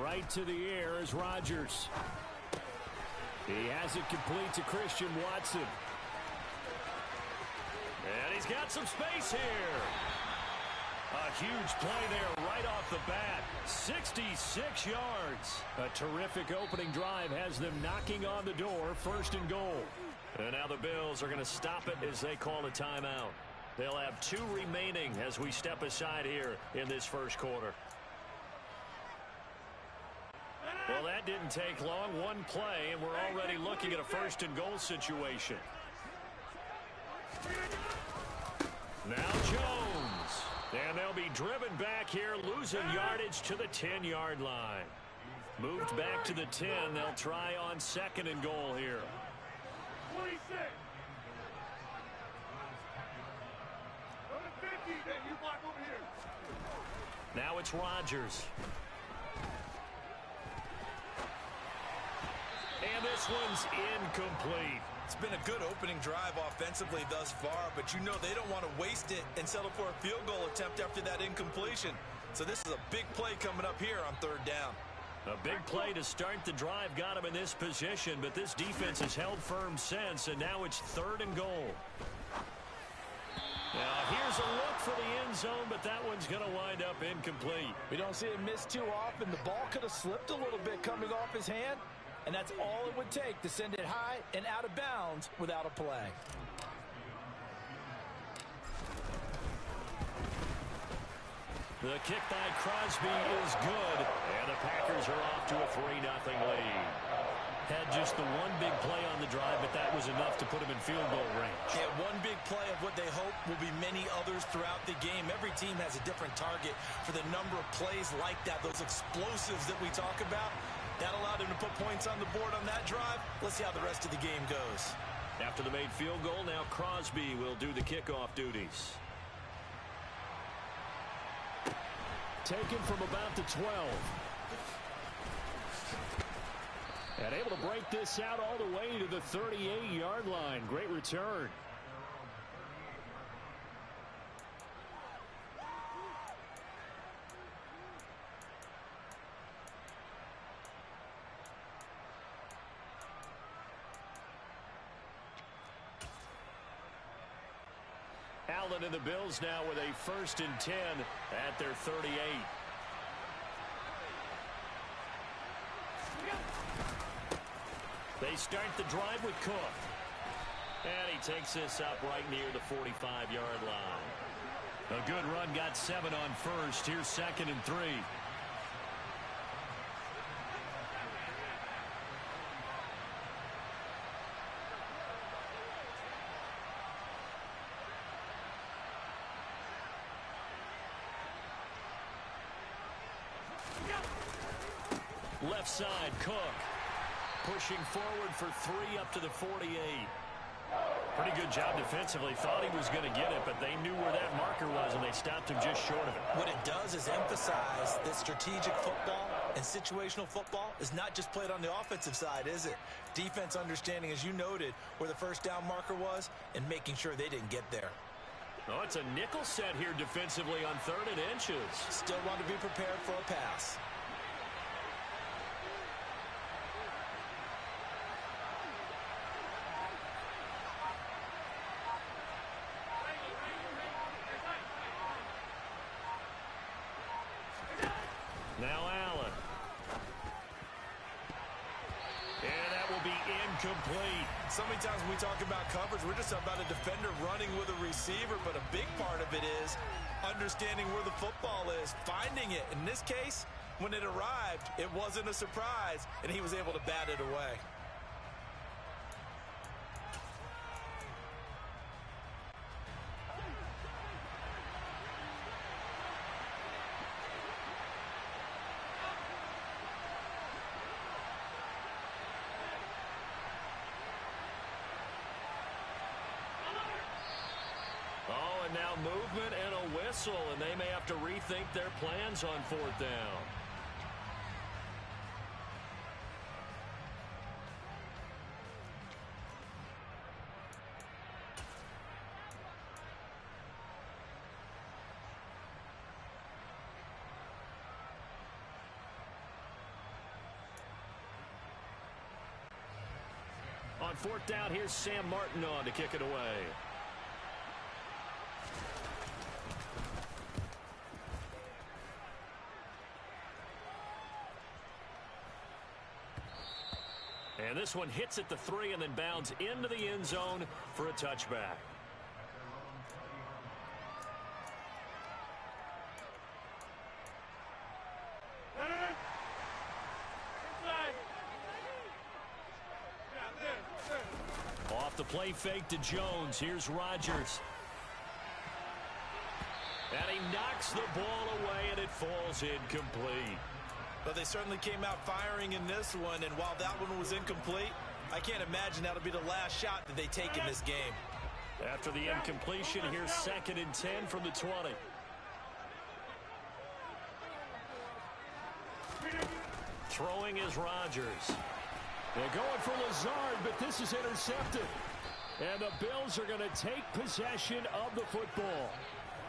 Right to the air is Rodgers. He has it complete to Christian Watson. And he's got some space here. A huge play there right off the bat. 66 yards. A terrific opening drive has them knocking on the door, 1st and goal. And now the Bills are going to stop it as they call a timeout. They'll have 2 remaining as we step aside here in this first quarter. Well, that didn't take long. 1 play, and we're already looking at a 1st and goal situation. Now Jones. And they'll be driven back here, losing yardage to the 10-yard line. Moved back to the 10. They'll try on 2nd and goal here. 26. Go to 50, then you block over here. Now it's Rodgers. And this one's incomplete. It's been a good opening drive offensively thus far, but you know they don't want to waste it and settle for a field goal attempt after that incompletion. So this is a big play coming up here on 3rd down. A big play to start the drive got him in this position, but this defense has held firm since, and now it's 3rd and goal. Now here's a look for the end zone, but that one's going to wind up incomplete. We don't see it miss too often. The ball could have slipped a little bit coming off his hand. And that's all it would take to send it high and out of bounds without a play. The kick by Crosby is good, and the Packers are off to a 3-0 lead. Had just the 1 big play on the drive, but that was enough to put them in field goal range. Yeah, 1 big play of what they hope will be many others throughout the game. Every team has a different target for the number of plays like that, those explosives that we talk about. That allowed him to put points on the board on that drive. Let's see how the rest of the game goes. After the made field goal, now Crosby will do the kickoff duties. Taken from about the 12. And able to break this out all the way to the 38-yard line. Great return. Allen and the Bills now with a 1st and 10 at their 38. They start the drive with Cook. And he takes this up right near the 45-yard line. A good run, got 7 on 1st. Here's 2nd and 3. Left side, Cook. Pushing forward for 3 up to the 48. Pretty good job defensively. Thought he was going to get it, but they knew where that marker was, and they stopped him just short of it. What it does is emphasize that strategic football and situational football is not just played on the offensive side, is it? Defense understanding, as you noted, where the first down marker was and making sure they didn't get there. Oh, it's a nickel set here defensively on 3rd and inches. Still want to be prepared for a pass. Now Allen. And that will be incomplete. So many times when we talk about coverage, we're just about a defender running with a receiver, but a big part of it is understanding where the football is, finding it. In this case, when it arrived, it wasn't a surprise, and he was able to bat it away. Now movement and a whistle, and they may have to rethink their plans on 4th down. On 4th down, here's Sam Martin on to kick it away. And this one hits at the 3 and then bounds into the end zone for a touchback. Off the play fake to Jones. Here's Rodgers. And he knocks the ball away, and it falls incomplete. But they certainly came out firing in this one, and while that one was incomplete, I can't imagine that'll be the last shot that they take in this game. After the incompletion, here's 2nd and 10 from the 20. Throwing is Rodgers. They're going for Lazard, but this is intercepted. And the Bills are going to take possession of the football.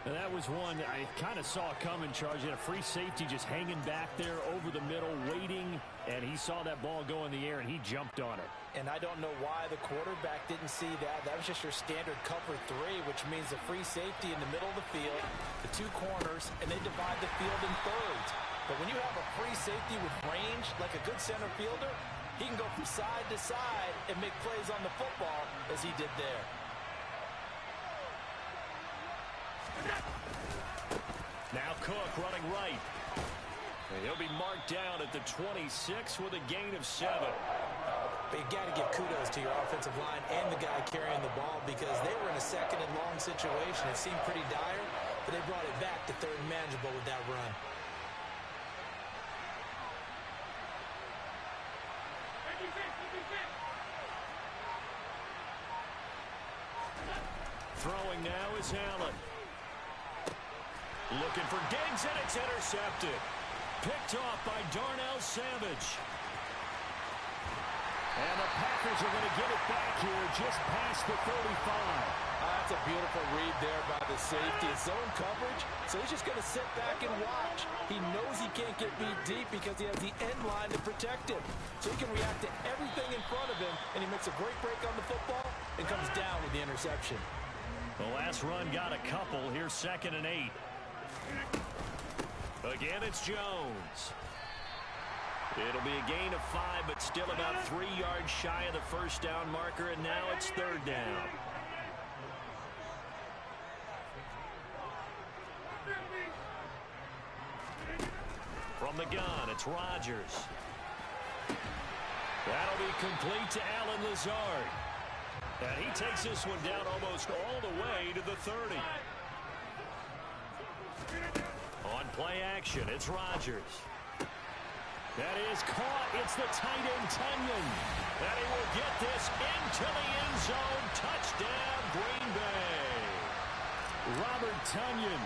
And that was one I kind of saw coming, Charles. He had a free safety just hanging back there over the middle, waiting, and he saw that ball go in the air, and he jumped on it. And I don't know why the quarterback didn't see that. That was just your standard cover 3, which means the free safety in the middle of the field, the 2 corners, and they divide the field in thirds. But when you have a free safety with range, like a good center fielder, he can go from side to side and make plays on the football as he did there. Now Cook running right. And he'll be marked down at the 26 with a gain of 7. But you got to give kudos to your offensive line and the guy carrying the ball, because they were in a 2nd and long situation. It seemed pretty dire, but they brought it back to 3rd and manageable with that run. Throwing now is Allen. Looking for Diggs, and it's intercepted. Picked off by Darnell Savage. And the Packers are going to get it back here just past the 35. That's a beautiful read there by the safety. It's zone coverage, so he's just going to sit back and watch. He knows he can't get beat deep because he has the end line to protect him. So he can react to everything in front of him, and he makes a great break on the football and comes down with the interception. The last run got a couple. Here's 2nd and 8. Again, it's Jones. It'll be a gain of 5, but still about 3 yards shy of the first down marker, and now it's 3rd down. From the gun, it's Rodgers. That'll be complete to Alan Lazard. And he takes this one down almost all the way to the 30. On play action, it's Rodgers. That is caught. It's the tight end, Tunyon. And he will get this into the end zone. Touchdown, Green Bay. Robert Tunyon,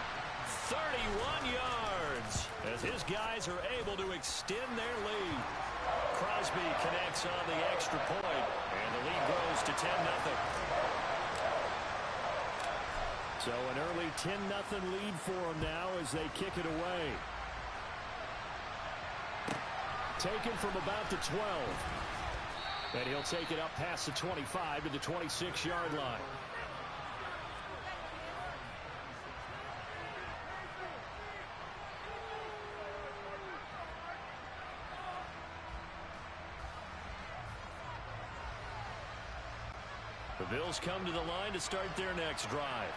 31 yards, as his guys are able to extend their lead. Crosby connects on the extra point, and the lead grows to 10-0. So an early 10-0 lead for them now as they kick it away. Taken from about the 12. And he'll take it up past the 25 to the 26-yard line. The Bills come to the line to start their next drive.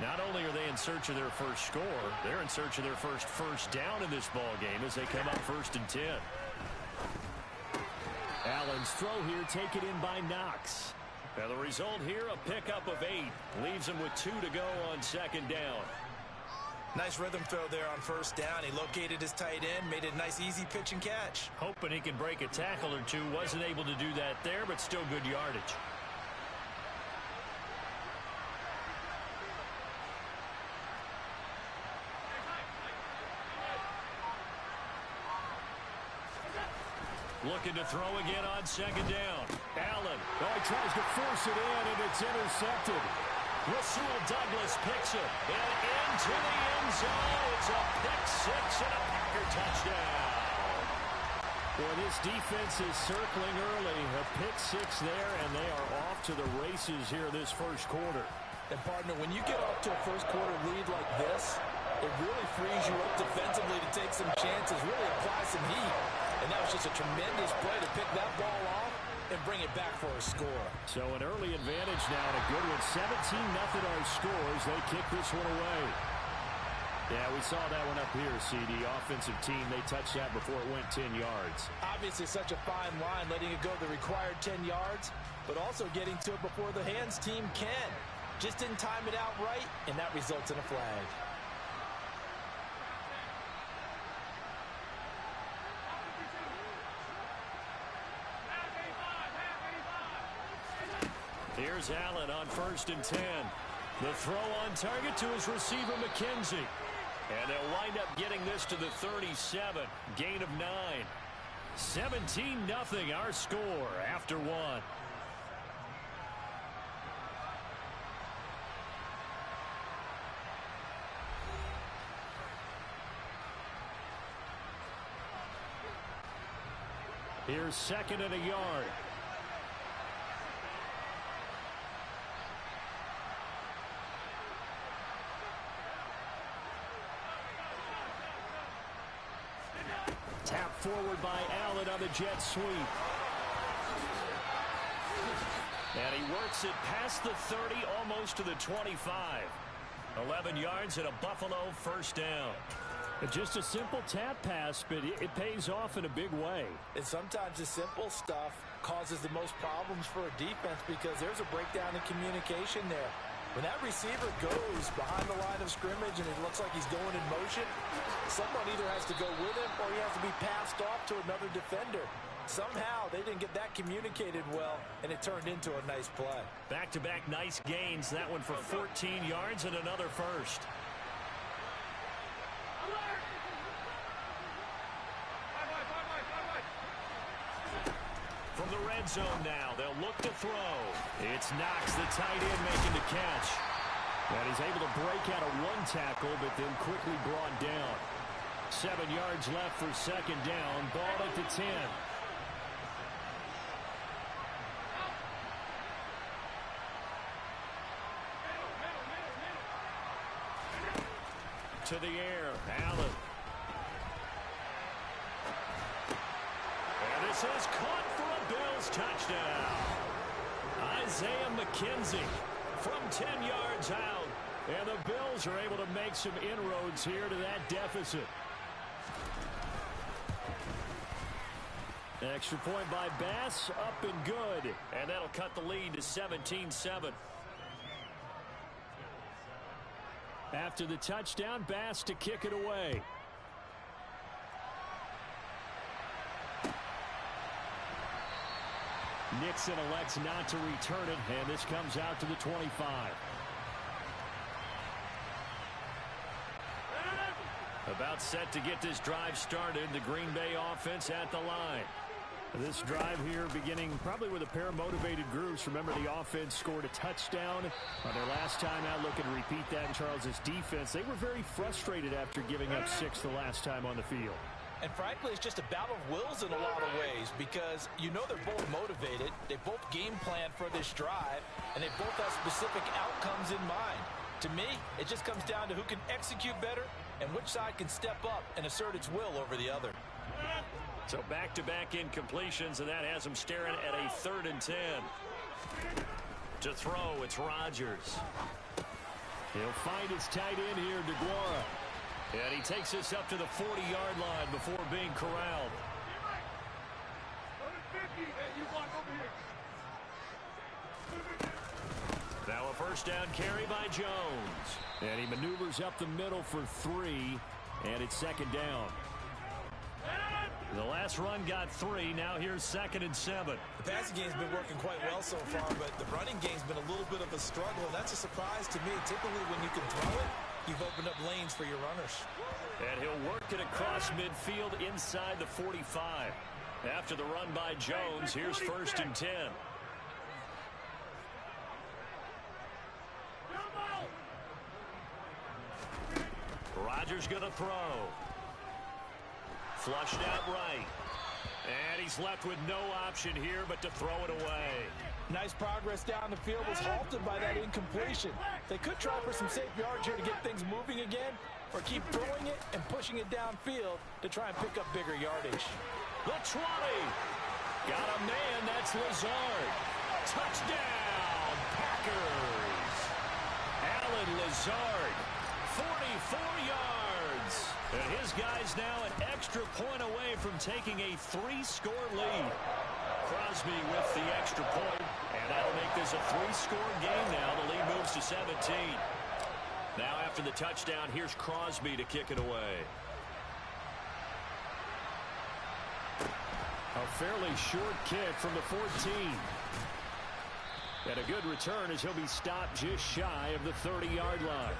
Not only are they in search of their first score, they're in search of their first down in this ball game as they come up 1st and 10. Allen's throw here taken in by Knox. Now the result here, a pickup of 8. Leaves him with 2 to go on 2nd down. Nice rhythm throw there on 1st down. He located his tight end, made it a nice easy pitch and catch. Hoping he can break a tackle or two. Wasn't able to do that there, but still good yardage. Looking to throw again on 2nd down. Allen. Oh, he tries to force it in, and it's intercepted. Rasul Douglas picks it. And into the end zone. It's a pick 6 and a Packer touchdown. Boy, this defense is circling early. A pick 6 there, and they are off to the races here this first quarter. And, partner, when you get off to a first quarter lead like this, it really frees you up defensively to take some chances, really apply some heat. And that was just a tremendous play to pick that ball off and bring it back for a score. So an early advantage now and a good one. 17-0 our scores. They kick this one away. Yeah, we saw that one up here, CD. Offensive team, they touched that before it went 10 yards. Obviously such a fine line, letting it go the required 10 yards, but also getting to it before the hands team can. Just didn't time it out right, and that results in a flag. Here's Allen on 1st and 10. The throw on target to his receiver, McKenzie. And they'll wind up getting this to the 37. Gain of 9. 17-0 our score after 1. Here's 2nd and a yard. Tap forward by Allen on the jet sweep. And he works it past the 30, almost to the 25. 11 yards and a Buffalo 1st down. Just a simple tap pass, but it pays off in a big way. And sometimes the simple stuff causes the most problems for a defense because there's a breakdown in communication there. When that receiver goes behind the line of scrimmage and it looks like he's going in motion, someone either has to go with him or he has to be passed off to another defender. Somehow they didn't get that communicated well, and it turned into a nice play. Back-to-back nice gains. That one for 14 yards and another first. From the red zone now, they'll look to throw. It's Knox, the tight end, making the catch. And he's able to break out of one tackle, but then quickly brought down. 7 yards left for 2nd down. Ball at the 10. To the air, Allen. And this is caught for a Bills touchdown. Isaiah McKenzie from 10 yards out. And the Bills are able to make some inroads here to that deficit. Extra point by Bass, up and good. And that'll cut the lead to 17-7. After the touchdown, Bass to kick it away. Nixon elects not to return it, and this comes out to the 25. About set to get this drive started. The Green Bay offense at the line. This drive here beginning probably with a pair of motivated groups. Remember, the offense scored a touchdown on their last time out. Looking to repeat that in Charles' defense. They were very frustrated after giving up 6 the last time on the field. And frankly, it's just a battle of wills in a lot of ways because you know they're both motivated. They both game plan for this drive, and they both have specific outcomes in mind. To me, it just comes down to who can execute better and which side can step up and assert its will over the other. So back-to-back incompletions, and that has him staring at a 3rd and 10. To throw, it's Rodgers. He'll find his tight end here, DeGuara. And he takes this up to the 40-yard line before being corralled. Now a first down carry by Jones. And he maneuvers up the middle for 3, and it's 2nd down. The last run got 3. Now here's 2nd and 7. The passing game's been working quite well so far, but the running game's been a little bit of a struggle. That's a surprise to me. Typically, when you can throw it, you've opened up lanes for your runners. And he'll work it across midfield inside the 45. After the run by Jones, here's 1st and 10. Rodgers going to throw. Flushed out right. And he's left with no option here but to throw it away. Nice progress down the field was halted by that incompletion. They could try for some safe yards here to get things moving again, or keep throwing it and pushing it downfield to try and pick up bigger yardage. The 20. Got a man, that's Lazard. Touchdown, Packers. Alan Lazard, 44 yards. And his guy's now an extra point away from taking a 3-score lead. Crosby with the extra point, and that'll make this a 3-score game now. The lead moves to 17. Now after the touchdown, here's Crosby to kick it away. A fairly short kick from the 14. And a good return as he'll be stopped just shy of the 30-yard line.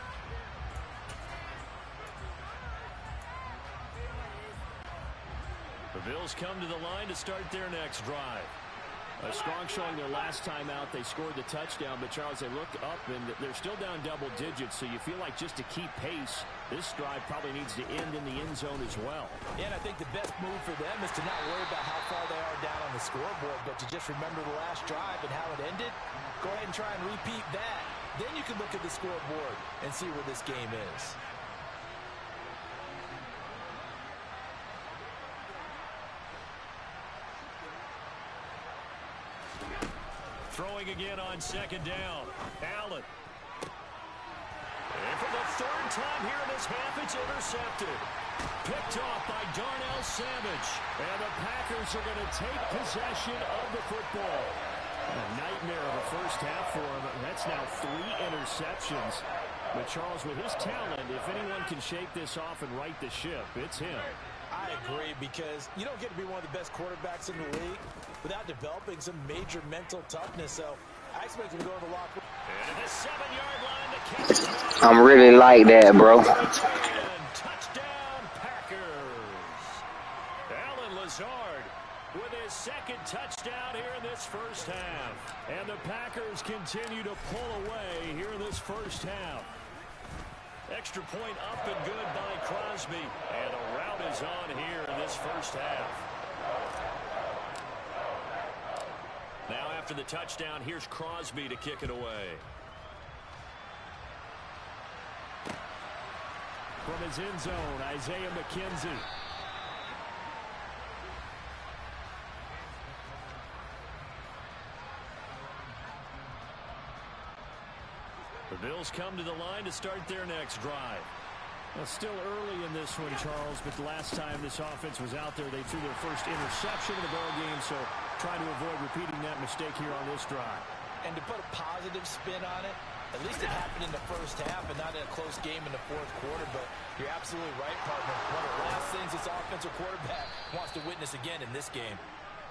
The Bills come to the line to start their next drive. A strong showing their last time out. They scored the touchdown, but Charles, they look up and they're still down double digits, so you feel like just to keep pace, this drive probably needs to end in the end zone as well. Yeah, and I think the best move for them is to not worry about how far they are down on the scoreboard, but to just remember the last drive and how it ended. Go ahead and try and repeat that. Then you can look at the scoreboard and see where this game is. Throwing again on 2nd down. Allen. And for the 3rd time here in this half, it's intercepted. Picked off by Darnell Savage. And the Packers are going to take possession of the football. A nightmare of a first half for him. That's now 3 interceptions. But Charles, with his talent, if anyone can shake this off and right the ship, it's him. I agree, because you don't get to be one of the best quarterbacks in the league without developing some major mental toughness. So I expect him to go to the locker room. And the 7-yard line to catch. I'm really like that, bro. Touchdown, Packers. Alan Lazard with his 2nd touchdown here in this first half. And the Packers continue to pull away here in this first half. Extra point up and good by Crosby. And the rout is on here in this first half. Now after the touchdown, here's Crosby to kick it away. From his end zone, Isaiah McKenzie. The Bills come to the line to start their next drive. Well, still early in this one, Charles, but the last time this offense was out there, they threw their first interception of the ball game, so trying to avoid repeating that mistake here on this drive. And to put a positive spin on it, at least it happened in the first half and not in a close game in the 4th quarter, but you're absolutely right, partner. One of the last things this offensive quarterback wants to witness again in this game.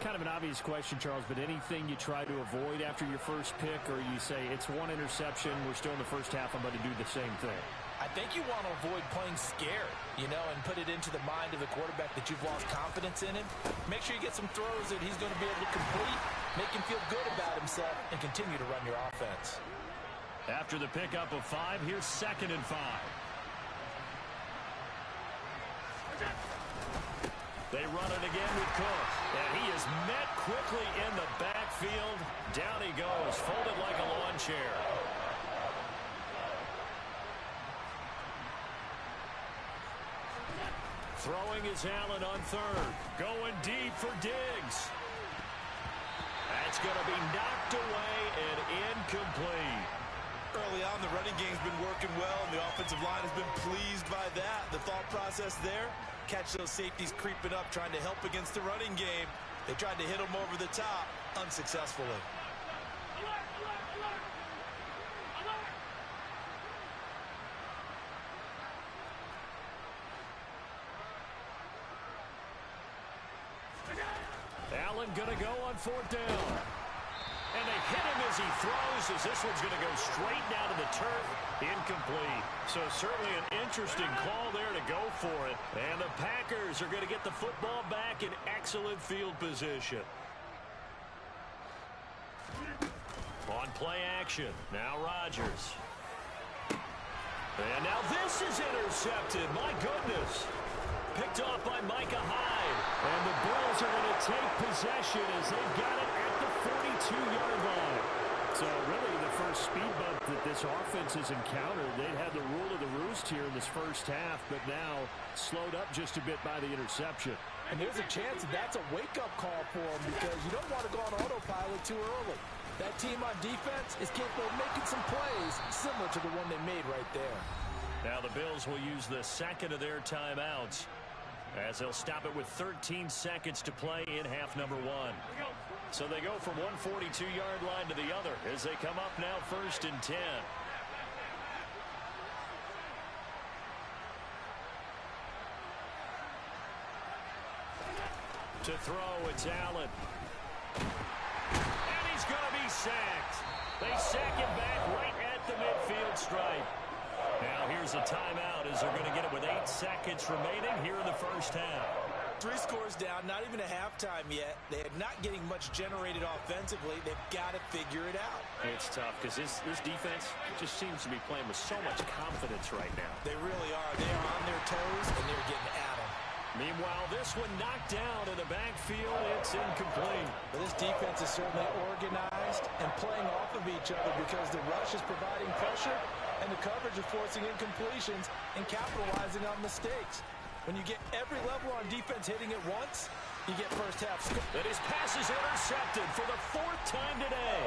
Kind of an obvious question, Charles, but anything you try to avoid after your first pick, or you say it's one interception, we're still in the first half, I'm going to do the same thing? I think you want to avoid playing scared, and put it into the mind of the quarterback that you've lost confidence in him. Make sure you get some throws that he's going to be able to complete, make him feel good about himself, and continue to run your offense. After the pickup of 5, here's 2nd and 5. They run it again with Cook. And he is met quickly in the backfield. Down he goes, folded like a lawn chair. Throwing is Allen on 3rd. Going deep for Diggs. That's going to be knocked away and incomplete. Early on, the running game's been working well, and the offensive line has been pleased by that. The thought process there, catch those safeties creeping up, trying to help against the running game. They tried to hit them over the top, unsuccessfully. Allen going to go on 4th down. And they hit him as he throws, as this one's going to go straight down to the turf. Incomplete. So certainly an interesting call there to go for it. And the Packers are going to get the football back in excellent field position. On play action, now Rodgers. And now this is intercepted. My goodness. Picked off by Micah Hyde. And the Bills are going to take possession as they've got it at the 42-yard line. So really the first speed bump that this offense has encountered. They'd had the rule of the roost here in this first half, but now slowed up just a bit by the interception. And there's a chance that that's a wake-up call for them, because you don't want to go on autopilot too early. That team on defense is capable of making some plays similar to the one they made right there. Now the Bills will use the second of their timeouts, as they'll stop it with 13 seconds to play in half number 1. So they go from one 42-yard line to the other as they come up now 1st and 10. To throw, it's Allen. And he's going to be sacked. They sack him back right at the midfield stripe. Now here's a timeout as they're going to get it with 8 seconds remaining here in the first half. 3 scores down, not even a halftime yet. They're not getting much generated offensively. They've got to figure it out. It's tough because this defense just seems to be playing with so much confidence right now. They really are. They are on their toes, and they're getting at them. Meanwhile, this one knocked down in the backfield. It's incomplete. But this defense is certainly organized and playing off of each other, because the rush is providing pressure and the coverage is forcing incompletions and capitalizing on mistakes. When you get every level on defense hitting at once, you get first half score. And his pass is intercepted for the 4th time today.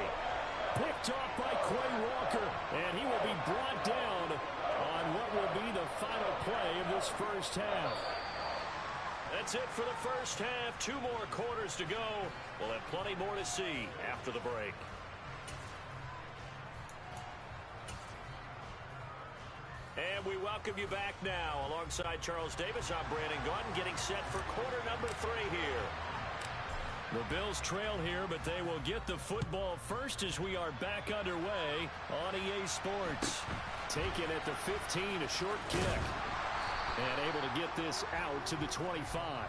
Picked off by Quay Walker, and he will be brought down on what will be the final play of this first half. That's it for the first half. 2 more quarters to go. We'll have plenty more to see after the break. And we welcome you back now. Alongside Charles Davis, I'm Brandon Gunn, getting set for quarter number 3 here. The Bills trail here, but they will get the football first as we are back underway on EA Sports. Taken at the 15, a short kick. And able to get this out to the 25.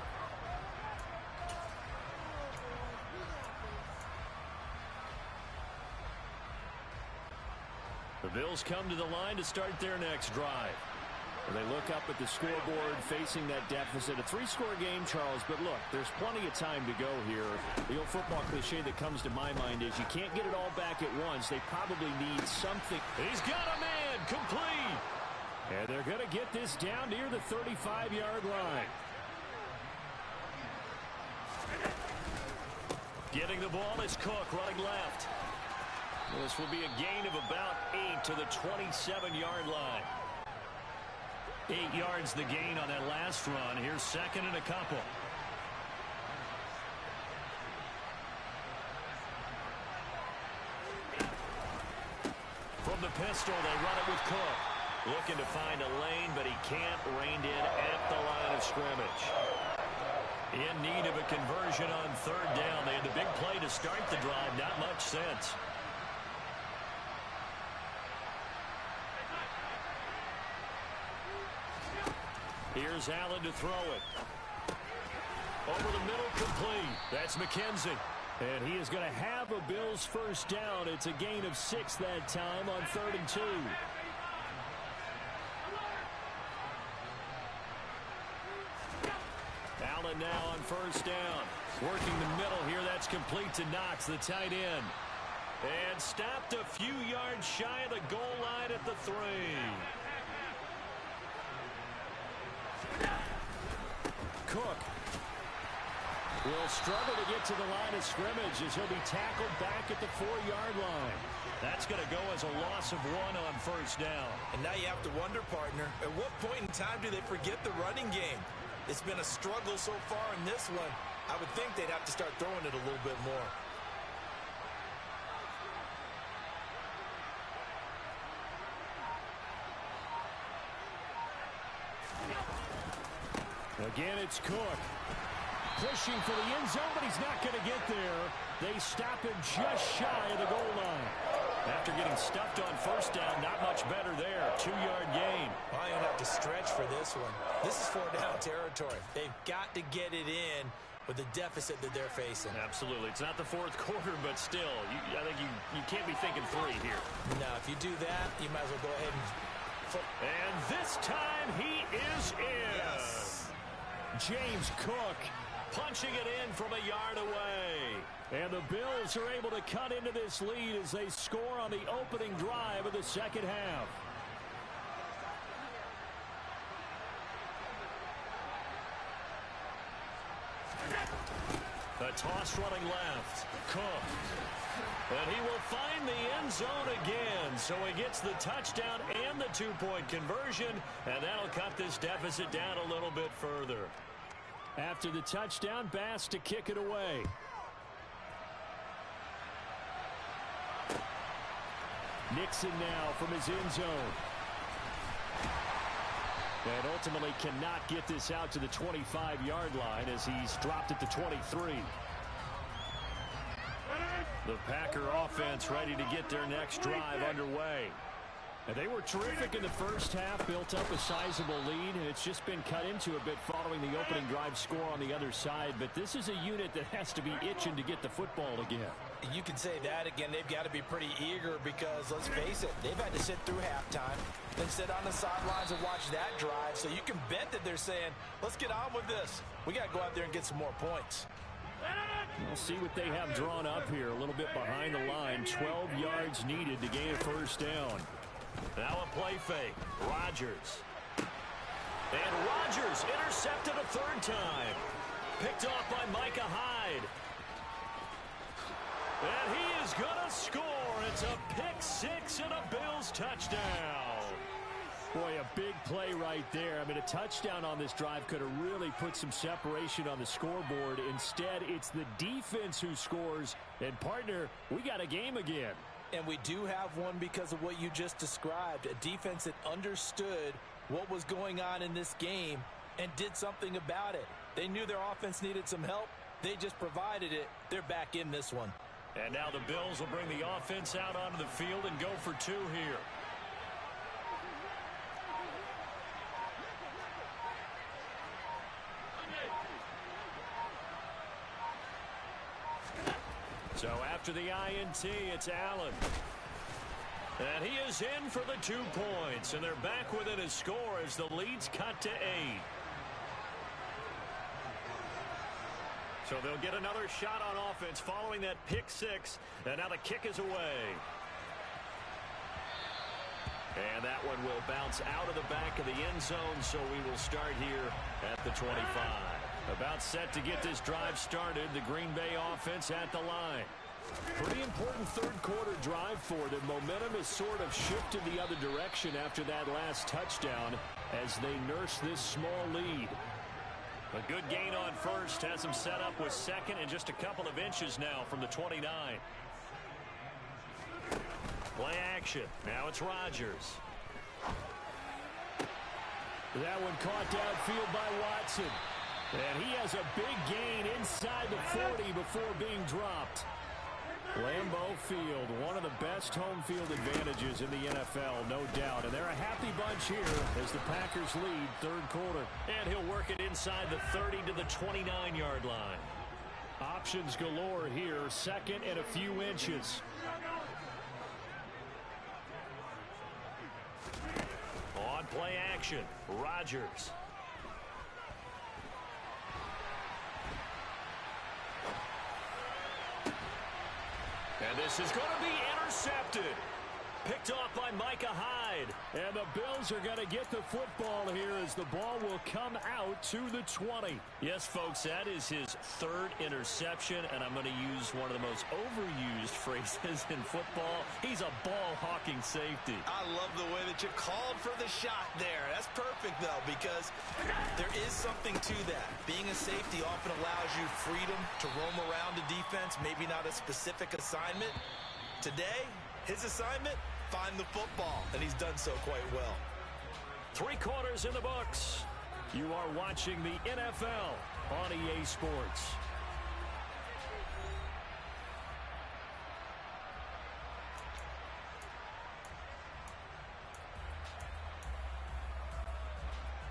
The Bills come to the line to start their next drive. They look up at the scoreboard facing that deficit. A 3-score game, Charles, but look, there's plenty of time to go here. The old football cliche that comes to my mind is you can't get it all back at once. They probably need something. He's got a man, complete. And they're going to get this down near the 35-yard line. Getting the ball is Cook running left. This will be a gain of about 8 to the 27-yard line. 8 yards the gain on that last run. Here's 2nd and a couple. From the pistol, they run it with Cook. Looking to find a lane, but he can't. Reined in at the line of scrimmage. In need of a conversion on third down. They had the big play to start the drive. Not much sense. Here's Allen to throw it. Over the middle, complete. That's McKenzie. And he is going to have a Bills first down. It's a gain of 6 that time on 3rd and 2. Allen now on first down. Working the middle here. That's complete to Knox, the tight end. And stopped a few yards shy of the goal line at the 3. Cook will struggle to get to the line of scrimmage as he'll be tackled back at the 4-yard line. That's going to go as a loss of 1 on first down. And now you have to wonder, partner, at what point in time do they forget the running game? It's been a struggle so far in this one. I would think they'd have to start throwing it a little bit more. Again, it's Cook. Pushing for the end zone, but he's not going to get there. They stop him just shy of the goal line. After getting stuffed on first down, not much better there. 2-yard gain. Well, you're going to have to stretch for this one. This is 4-down territory. They've got to get it in with the deficit that they're facing. Absolutely. It's not the 4th quarter, but still, I think you can't be thinking 3 here. No, if you do that, you might as well go ahead and... And this time he is in. Yes. James Cook punching it in from a yard away. And the Bills are able to cut into this lead as they score on the opening drive of the second half. The toss running left. Cook. And he will find the end zone again. So he gets the touchdown and the 2-point conversion. And that'll cut this deficit down a little bit further. After the touchdown, Bass to kick it away. Nixon now from his end zone. And ultimately cannot get this out to the 25-yard line as he's dropped at the 23. The Packer offense ready to get their next drive underway. And they were terrific in the first half, built up a sizable lead, and it's just been cut into a bit following the opening drive score on the other side. But this is a unit that has to be itching to get the football again. You can say that again. They've got to be pretty eager because, let's face it, they've had to sit through halftime and sit on the sidelines and watch that drive. So you can bet that they're saying, let's get on with this. We got to go out there and get some more points. We'll see what they have drawn up here. A little bit behind the line. 12 yards needed to gain a first down. Now a play fake. Rodgers. And Rodgers intercepted a 3rd time. Picked off by Micah Hyde. And he is going to score. It's a pick 6 and a Bills touchdown. Boy, a big play right there. I mean, a touchdown on this drive could have really put some separation on the scoreboard. Instead, it's the defense who scores. And, partner, we got a game again. And we do have one because of what you just described. A defense that understood what was going on in this game and did something about it. They knew their offense needed some help. They just provided it. They're back in this one. And now the Bills will bring the offense out onto the field and go for 2 here. So after the INT, it's Allen. And he is in for the 2 points. And they're back within a score as the lead's cut to 8. So they'll get another shot on offense following that pick 6. And now the kick is away. And that one will bounce out of the back of the end zone. So we will start here at the 25. About set to get this drive started. The Green Bay offense at the line. Pretty important 3rd quarter drive for them. Momentum has sort of shifted the other direction after that last touchdown as they nurse this small lead. A good gain on first has them set up with 2nd and just a couple of inches now from the 29. Play action. Now it's Rodgers. That one caught downfield by Watson. And he has a big gain inside the 40 before being dropped. Lambeau Field, one of the best home field advantages in the NFL, no doubt. And they're a happy bunch here as the Packers lead third quarter. And he'll work it inside the 30 to the 29-yard line. Options galore here, second and a few inches. On play action, Rodgers. And this is going to be intercepted. Picked off by Micah Hyde. And the Bills are going to get the football here as the ball will come out to the 20. Yes, folks, that is his third interception, and I'm going to use one of the most overused phrases in football. He's a ball-hawking safety. I love the way that you called for the shot there. That's perfect, though, because there is something to that. Being a safety often allows you freedom to roam around the defense, maybe not a specific assignment. Today, his assignment, find the football, and he's done so quite well. 3 quarters in the books. You are watching the NFL on EA Sports.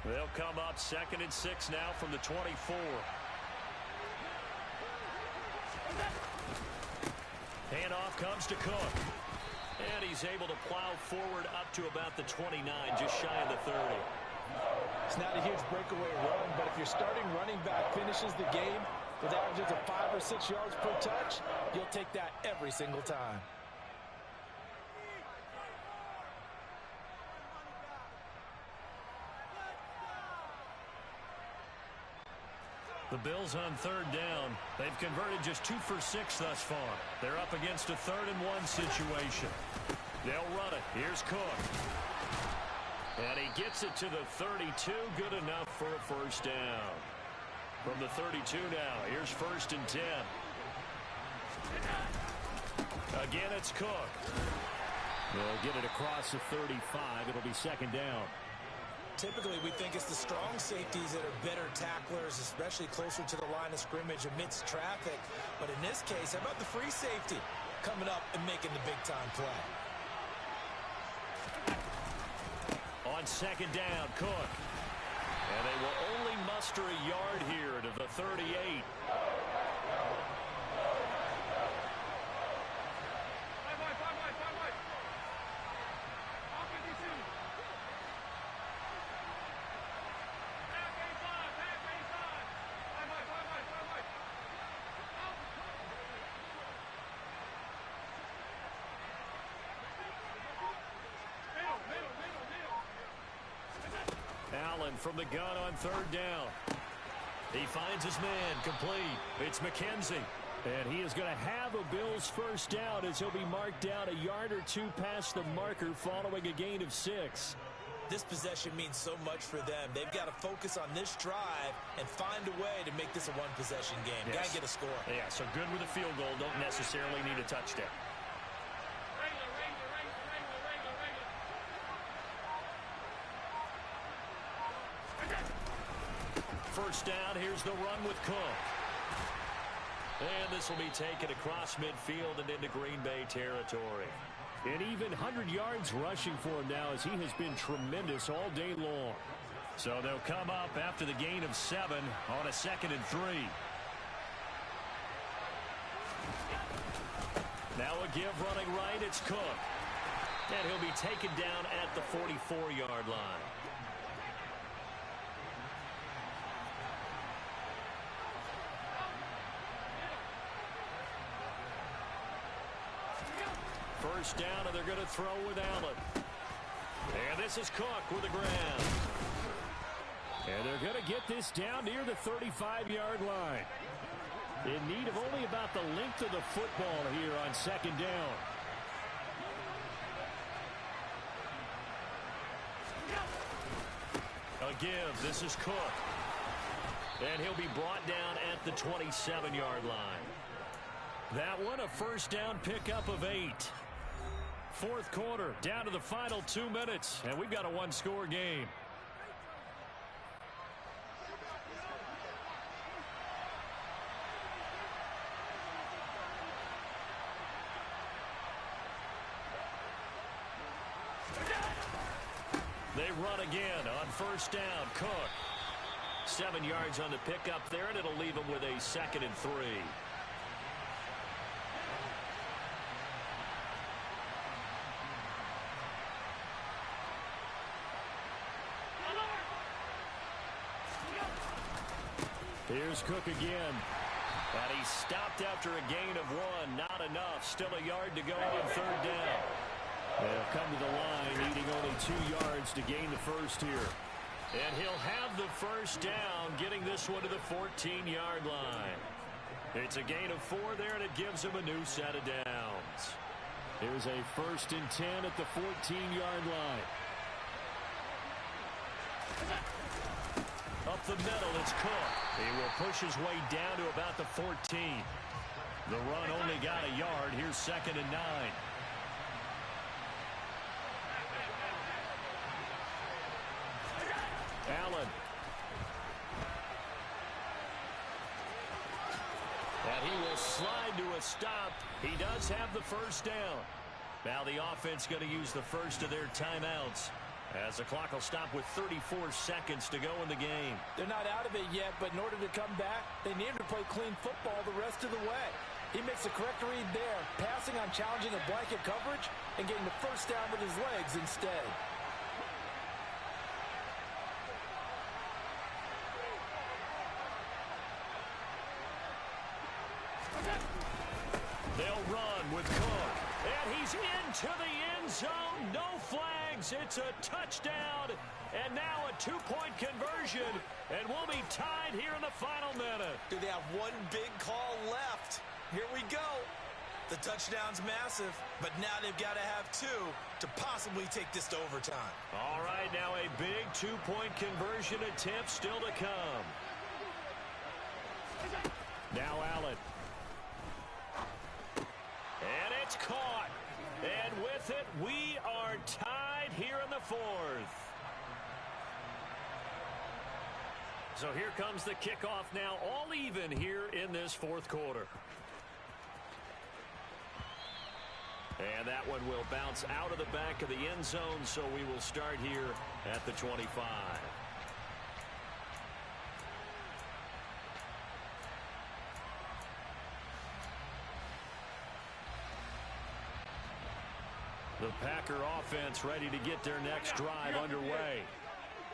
They'll come up 2nd and 6 now from the 24. Handoff comes to Cook. And he's able to plow forward up to about the 29, just shy of the 30. It's not a huge breakaway run, but if your starting running back finishes the game with averages of 5 or 6 yards per touch, you'll take that every single time. The Bills on 3rd down. They've converted just 2 for 6 thus far. They're up against a 3rd and 1 situation. They'll run it. Here's Cook. And he gets it to the 32. Good enough for a first down. From the 32 now. Here's 1st and 10. Again, it's Cook. They'll get it across the 35. It'll be 2nd down. Typically, we think it's the strong safeties that are better tacklers, especially closer to the line of scrimmage amidst traffic. But in this case, how about the free safety coming up and making the big-time play? On 2nd down, Cook. And they will only muster a yard here to the 38. Allen from the gun on 3rd down. He finds his man complete. It's McKenzie. And he is going to have a Bills first down as he'll be marked down a yard or 2 past the marker following a gain of 6. This possession means so much for them. They've got to focus on this drive and find a way to make this a one-possession game. Yes. Got to get a score. Yeah, so good with a field goal. Don't necessarily need a touchdown. First down, here's the run with Cook. And this will be taken across midfield and into Green Bay territory. And even 100 yards rushing for him now as he has been tremendous all day long. So they'll come up after the gain of 7 on a 2nd and 3. Now a give running right, it's Cook. And he'll be taken down at the 44-yard line. First down, and they're going to throw with Allen. And this is Cook with the ground. And they're going to get this down near the 35-yard line. In need of only about the length of the football here on 2nd down. A give. This is Cook. And he'll be brought down at the 27-yard line. That one a first down pickup of 8. 4th quarter, down to the final 2 minutes, and we've got a one-score game. They run again on first down. Cook. 7 yards on the pickup there, and it'll leave them with a 2nd and 3. Here's Cook again. And he stopped after a gain of 1. Not enough. Still a yard to go on third down. They'll come to the line, needing only 2 yards to gain the first here. And he'll have the first down, getting this one to the 14-yard line. It's a gain of 4 there, and it gives him a new set of downs. Here's a 1st and 10 at the 14-yard line. Up the middle, it's Cook. He will push his way down to about the 14. The run only got a yard. Here's 2nd and 9. Allen. And he will slide to a stop. He does have the first down. Now the offense going to use the first of their timeouts, as the clock will stop with 34 seconds to go in the game. They're not out of it yet, but in order to come back, they need to play clean football the rest of the way. He makes the correct read there, passing on challenging a blanket coverage and getting the first down with his legs instead. They'll run with Cook. And he's into the end zone. No flags. It's a touchdown. And now a 2-point conversion. And we'll be tied here in the final minute. Do they have one big call left? Here we go. The touchdown's massive, but now they've got to have 2 to possibly take this to overtime. All right, now a big 2-point conversion attempt still to come. Now Allen. And it's caught. And with it, we are tied here in the 4th. So here comes the kickoff now, all even here in this 4th quarter. And that one will bounce out of the back of the end zone, so we will start here at the 25. The Packer offense ready to get their next drive underway.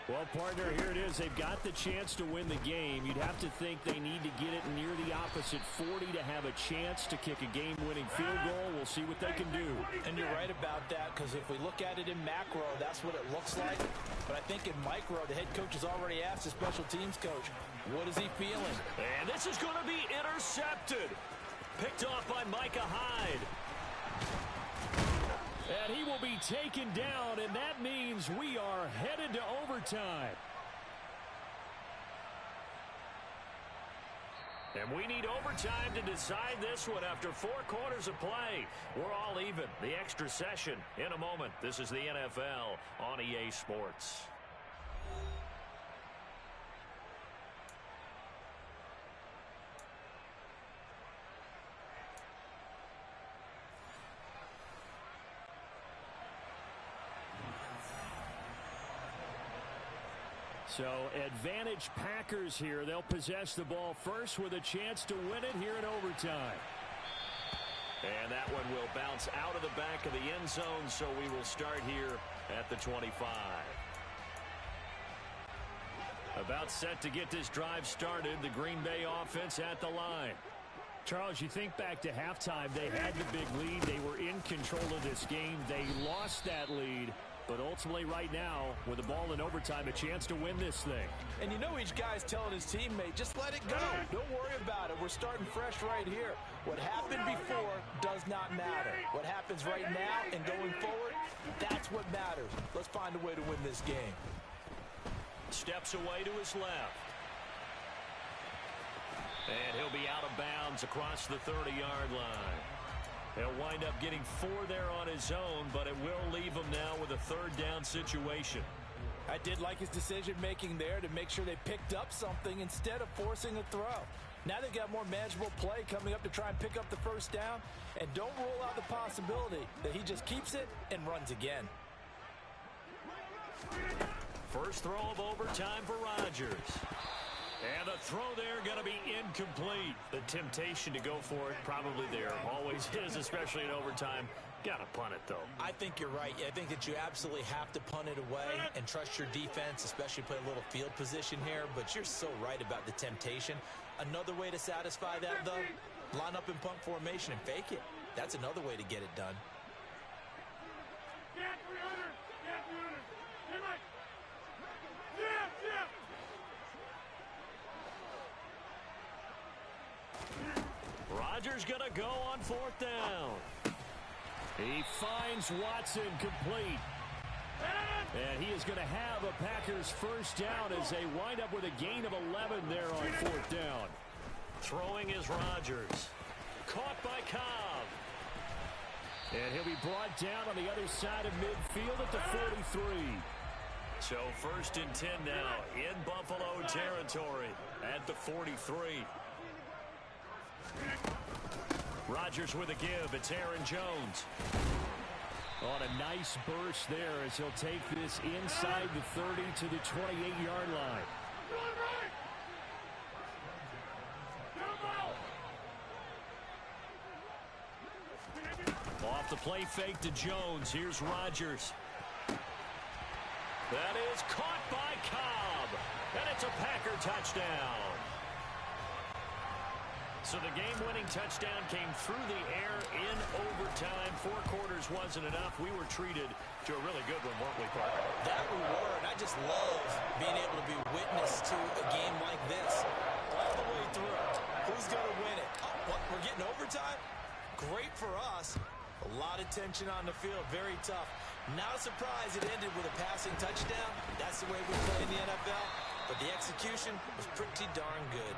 Well, partner, here it is. They've got the chance to win the game. You'd have to think they need to get it near the opposite 40 to have a chance to kick a game-winning field goal. We'll see what they can do. And you're right about that, because if we look at it in macro, that's what it looks like. But I think in micro, the head coach has already asked the special teams coach, what is he feeling? And this is going to be intercepted. Picked off by Micah Hyde. And he will be taken down, and that means we are headed to overtime. And we need overtime to decide this one after 4 quarters of play. We're all even. The extra session in a moment. This is the NFL on EA Sports. So, advantage Packers here. They'll possess the ball first with a chance to win it here in overtime. And that one will bounce out of the back of the end zone, so we will start here at the 25. About set to get this drive started, the Green Bay offense at the line. Charles, you think back to halftime, they had the big lead. They were in control of this game. They lost that lead. But ultimately right now, with the ball in overtime, a chance to win this thing. And you know each guy's telling his teammate, just let it go. Don't worry about it. We're starting fresh right here. What happened before does not matter. What happens right now and going forward, that's what matters. Let's find a way to win this game. Steps away to his left. And he'll be out of bounds across the 30-yard line. He'll wind up getting 4 there on his own, but it will leave him now with a 3rd down situation. I did like his decision-making there to make sure they picked up something instead of forcing a throw. Now they've got more manageable play coming up to try and pick up the first down, and don't rule out the possibility that he just keeps it and runs again. First throw of overtime for Rodgers. And the throw there going to be incomplete. The temptation to go for it probably there. Always is, especially in overtime. Got to punt it, though. I think you're right. I think that you absolutely have to punt it away and trust your defense, especially play a little field position here. But you're so right about the temptation. Another way to satisfy that, though, line up in punt formation and fake it. That's another way to get it done. Rodgers going to go on fourth down. He finds Watson complete. And he is going to have a Packers first down as they wind up with a gain of 11 there on fourth down. Throwing is Rodgers. Caught by Cobb. And he'll be brought down on the other side of midfield at the 43. So first and 10 now in Buffalo territory at the 43. Rodgers with a give. It's Aaron Jones. On a nice burst there as he'll take this inside the 30 to the 28-yard line. Off the play fake to Jones. Here's Rodgers. That is caught by Cobb. And it's a Packer touchdown. So the game-winning touchdown came through the air in overtime. 4 quarters wasn't enough. We were treated to a really good one, weren't we, Parker? That we were, and I just love being able to be witness to a game like this. All the way through. Who's going to win it? Oh, what, we're getting overtime? Great for us. A lot of tension on the field. Very tough. Not a surprise it ended with a passing touchdown. That's the way we play in the NFL. But the execution was pretty darn good.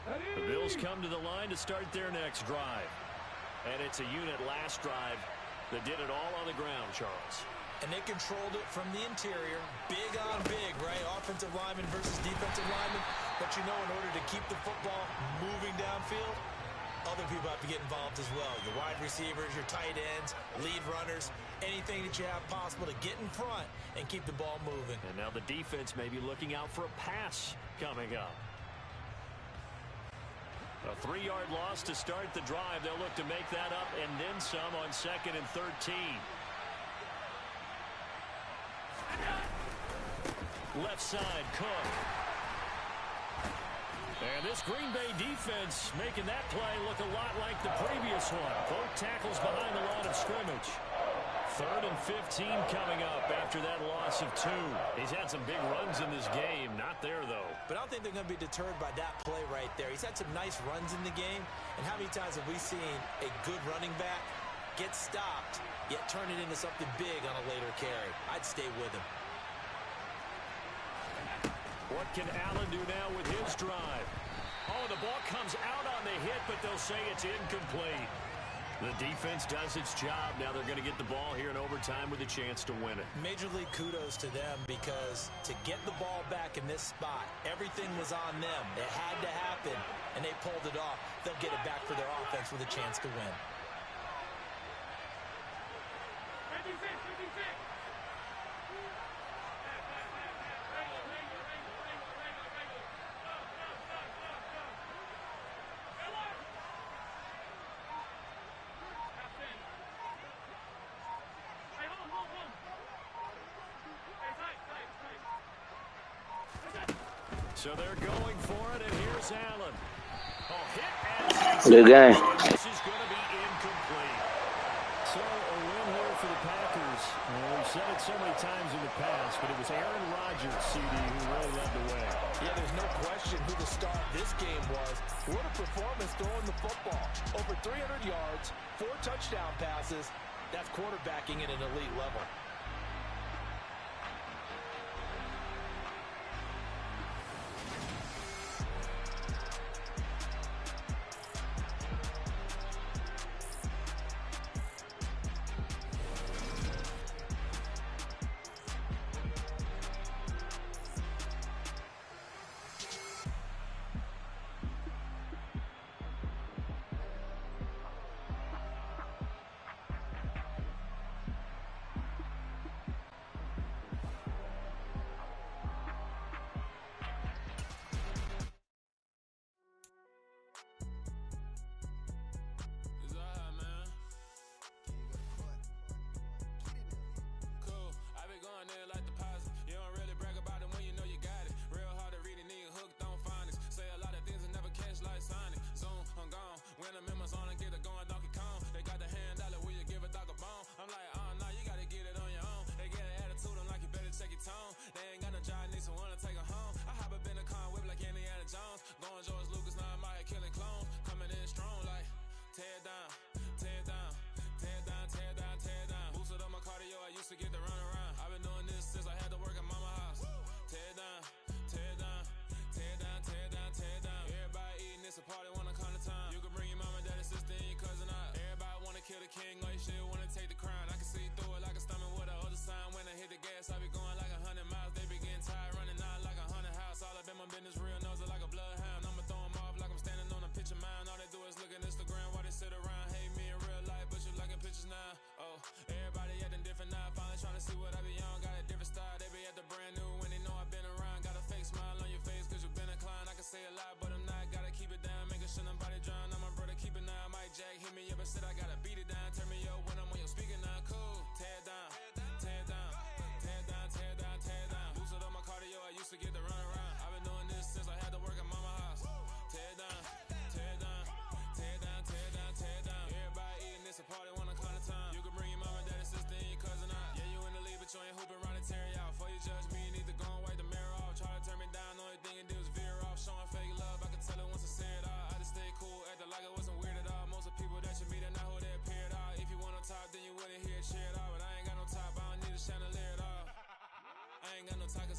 The Bills come to the line to start their next drive. And it's a unit last drive that did it all on the ground, Charles. And they controlled it from the interior. Big on big, right? Offensive lineman versus defensive lineman. But you know, in order to keep the football moving downfield, other people have to get involved as well. Your wide receivers, your tight ends, lead runners, anything that you have possible to get in front and keep the ball moving. And now the defense may be looking out for a pass coming up. A 3-yard loss to start the drive. They'll look to make that up and then some on 2nd and 13. Left side, Cook. And this Green Bay defense making that play look a lot like the previous one. Both tackles behind the line of scrimmage. 3rd and 15 coming up after that loss of 2. He's had some big runs in this game. Not there, though. But I don't think they're going to be deterred by that play right there. He's had some nice runs in the game. And how many times have we seen a good running back get stopped, yet turn it into something big on a later carry? I'd stay with him. What can Allen do now with his drive? Oh, the ball comes out on the hit, but they'll say it's incomplete. The defense does its job. Now they're going to get the ball here in overtime with a chance to win it. Major league kudos to them because to get the ball back in this spot, everything was on them. It had to happen, and they pulled it off. They'll get it back for their offense with a chance to win. So they're going for it, and here's Allen. Oh, hit and good game. This is going to be incomplete. So a win here for the Packers. We've said it so many times in the past, but it was Aaron Rodgers, CD, who really led the way. Yeah, there's no question who the star of this game was. What a performance throwing the football. Over 300 yards, 4 touchdown passes. That's quarterbacking at an elite level.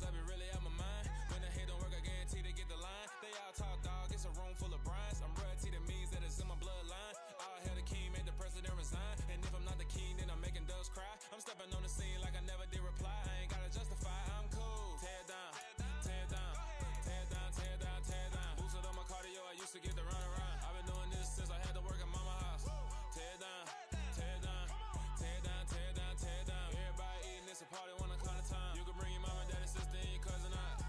cause I be really out my mind. When the hate don't work, I guarantee to get the line. They all talk dog, it's a room full of brinds. I'm royalty, that means that it's in my bloodline. All hail the king, made the president resign. And if I'm not the king, then I'm making doves cry. I'm stepping on the scene like I never did reply. I ain't gotta justify, I'm cool. Tear down, tear down, tear down, tear down, tear down. Boosted on my cardio, I used to get the run around. I've been doing this since I had to work at mama house. Tear down, tear down, tear down, tear down, tear down. Everybody eating, it's a party, one o'clock of time. You can bring your mama, daddy, sister, and your cousin out.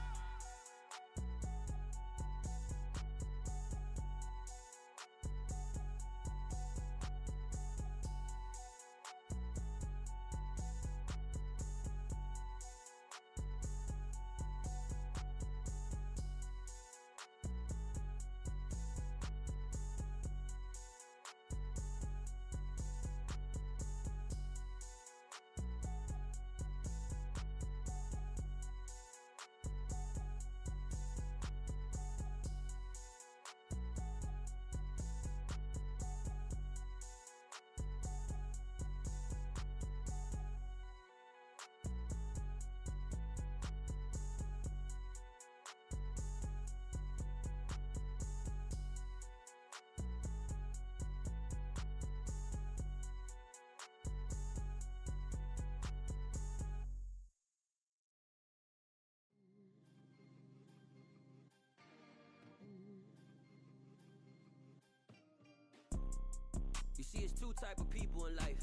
You see, it's two type of people in life.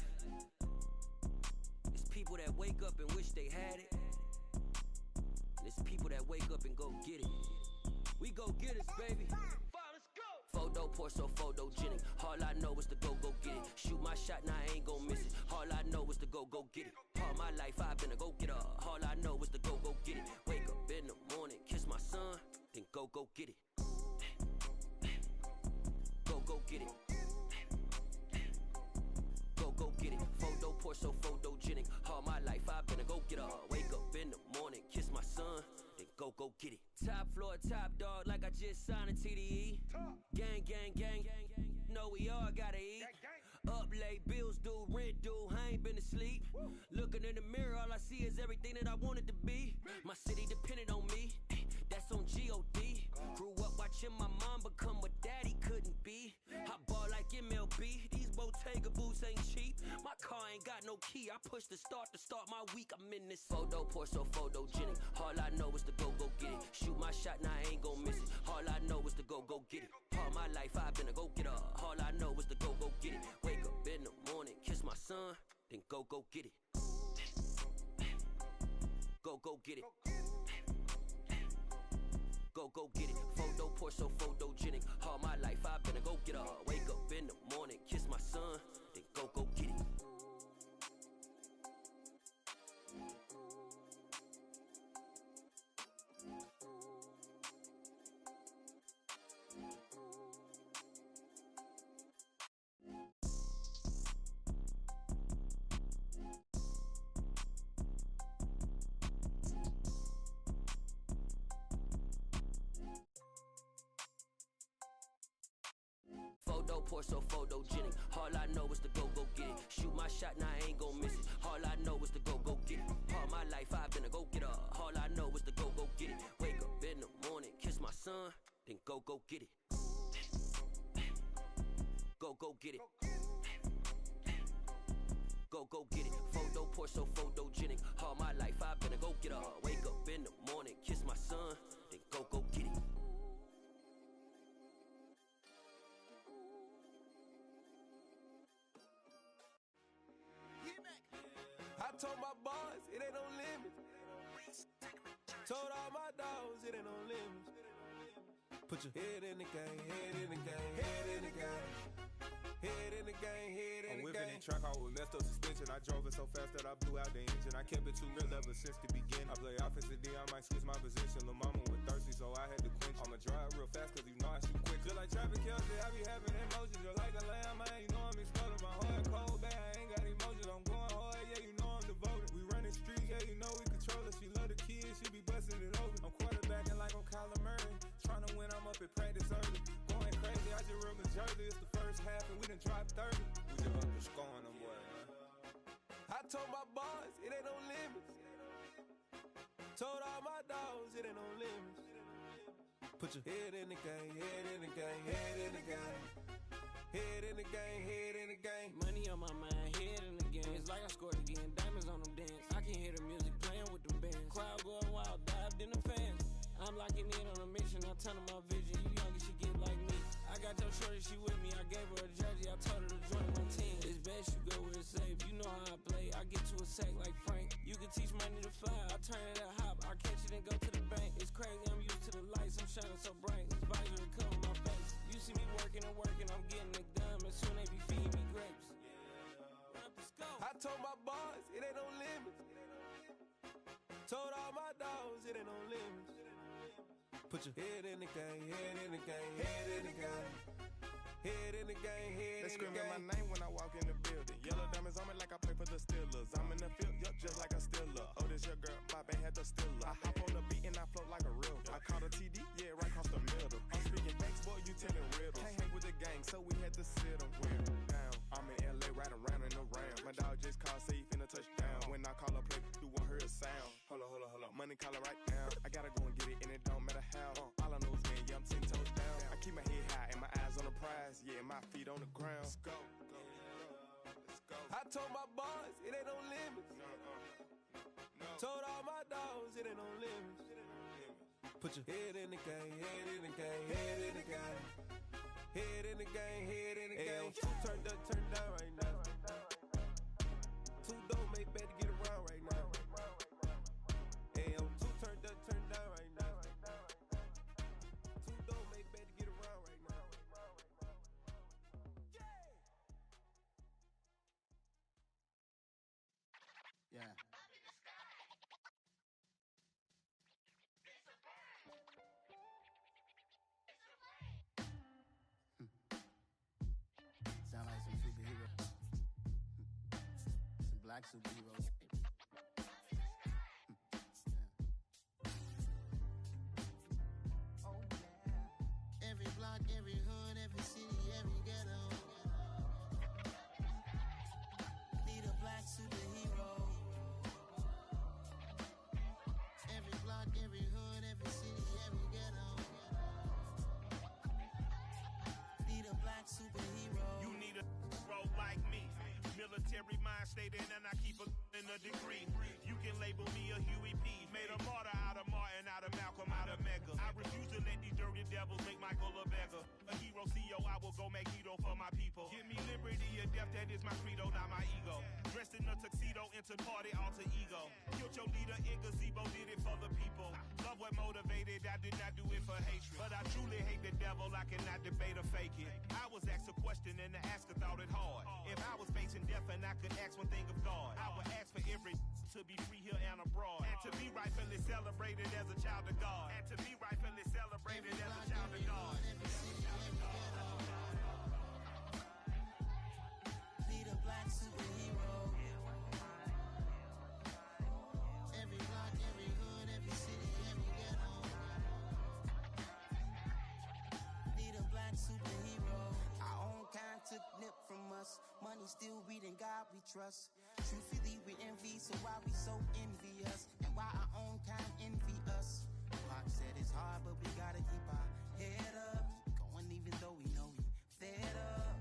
It's people that wake up and wish they had it. And it's people that wake up and go get it. We go get it, baby. Photo, Porso, photogenic. All I know is to go get it. Shoot my shot, now I ain't gon' miss it. All I know is to go get it. All my life I've been a go-getter. All I know is to go get it. Wake up in the morning, kiss my son, then go get it. Go get it. Go get it. Photo, Porso, photogenic. All my life I've been a go-getter. Wake up in the morning, kiss my son, then go get it. Top floor, top dog, like I just signed a TDE. Gang, gang, gang. Know we all gotta eat. Up late, bills due, rent due, I ain't been asleep. Looking in the mirror, all I see is everything that I wanted to be. My city depended on me, that's on G.O.D. Grew up watching my mom become what daddy couldn't be. I ball like MLB, these Bottega boots ain't cheap. My car ain't got no key, I push the start my week. I'm in this photo, Porso, photogenic. All I know is to go get it. Shoot my shot, now I ain't gon' miss it. All I know is to go get it. All my life I've been a go-getter. All I know is to go get it. Wake up in the morning, kiss my son, then go get it. Go get it. Go get it. Photo, Porso, photogenic. All my life I've been a go-getter. Wake up in the morning, kiss my son, then go get it. Photo, Porso, photogenic. All I know is to go get it. Shoot my shot, now I ain't gon' miss it. All I know is to go get it. All my life I've been a go-getter. All I know is to go get it. Wake up in the morning, kiss my son, then go get it. Go get it. Go get it. Photo, Porso, photogenic. All my life I've been a go-getter. Wake up in the morning, kiss my son, then go get it. I told my boys it ain't no limit. Told all my dogs it ain't no limits. Put your head in the game, head in the game, head in the game. Head in the game, head in the game. I'm whipping in track out with messed up suspension. I drove it so fast that I blew out the engine. I kept it too real ever since the beginning. I play offensive D, I might switch my position. Lil' mama was thirsty, so I had to quench. I'ma drive real fast, cause you know I shoot quick. Just like traffic Kelsey, I be having emotions. Just like a lamb, man, you know I'm exploding. My heart cold, bad, I ain't got emotions. I'm going hard, yeah, you know I'm devoted. We running streets, yeah, you know we control it. She love the kids, she be busting it over. I'm quarterbacking like I'm Kyler Murray. Trying to win, I'm up at practice early. Going crazy, I just real Jersey. It's the first half and we done dropped 30. We just up to scoring them, boy, man. I told my boys it ain't no limits. Told all my it ain't no limits. Put your head in the game, head in the game, head in the game. Head in the game, head in the game. Money on my mind, head in the game. It's like I scored again, diamonds on them dance. I can hear the music playing with them bands. Crowd going wild, dived in the fans. I'm locking in on a mission, I tell her my vision. You young and she get like me. I got your shorty, she with me. I gave her a jersey, I told her to join my team. It's best you go where it's safe. You know how I play. I get to a sack like Frank. You can teach money to fly. I turn it a hop. I catch it and go to the bank. It's crazy, I'm used to the lights. I'm shining so bright. This visor will cover my face. You see me working and working. I'm getting it done. And soon they be feeding me grapes. Let's go. I told my boys, it ain't no limits. Told all my dogs, it ain't no limits. Put your head in the game, head in the game, head in the game. Head in the game, head in the game. They screaming my name when I walk in the building. Yellow diamonds on me like I play for the Steelers. I'm in the field, yup, just like a Steeler. Oh, this your girl, my band had the Steeler. I hop on the beat and I float like a river. I caught a TD, yeah, right across the middle. I'm speaking thanks, boy, you telling riddles. Can't hang with the gang, so we had to sit them down. I'm in LA, riding around and around. My dog just called, say he finna touchdown. When I call a play, you won't hear a sound. Hold up, money calling right now. I gotta go and get it, and it don't matter how. All I know is, man, yeah, I'm 10 toes down. I keep my head high and my eyes on the prize. Yeah, my feet on the ground. Let's go. Let's go. I told my boys, it ain't no limits. Told all my dogs, it ain't no limits. Put your head in the game, head in the game, head in the game. Head in the game, head in the game. Two turned up, turned down right now. Two don't make better get around right now. Hey, I'm two turned up, turned down right now. Two don't make better get around right now. Yeah. Sound like some superheroes. Some black superheroes. Oh yeah. Every block, every hood, every city, every ghetto. Need a black superhero. Every block, every hood, every city, every ghetto. Need a black superhero. You need a hero like me. Military mind state in and I keep a in a degree. You can label me a Huey P. Made a martyr out of Martin, out of Malcolm, out of Mega. I refuse to let these dirty devils make Michael a beggar. A hero CEO, I will go Magneto for my people. Give me liberty or death, that is my credo, not my ego. Dressed in a tuxedo, entered party, alter ego. Killed your leader in gazebo, did it for the people. Love what motivated, I did not do it for hatred. But I truly hate the devil, I cannot debate or fake it. I was asked a question and the asker thought it hard. If I was facing death and I could ask one thing of God, I would ask for every to be free here and abroad. And to be rightfully celebrated as a child of God. And to be rightfully celebrated as a child of God. Need a black superhero. Every block, every hood, every city, every ghetto. Need a black superhero. Our own kind took nip from us. Money still reading God we trust. Truthfully we envy, so why we so envious? And why our own kind envy us? Pac said it's hard, but we gotta keep our head up. Keep going even though we know we fed up.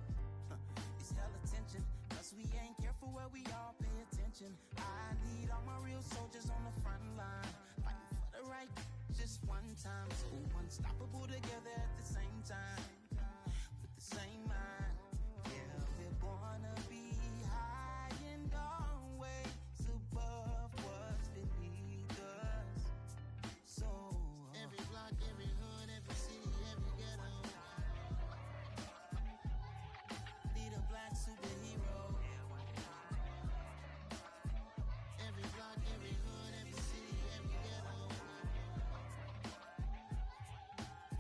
It's hella tension, cause we ain't careful where we all pay attention. I need all my real soldiers on the front line, fighting for the right just one time. So unstoppable together at the same time, with the same mind. Yeah, we're gonna be high and always above what's beneath us. So every block, every hood, every city, every ghetto. Need a black superhero. Every block, every hood, every city, every ghetto.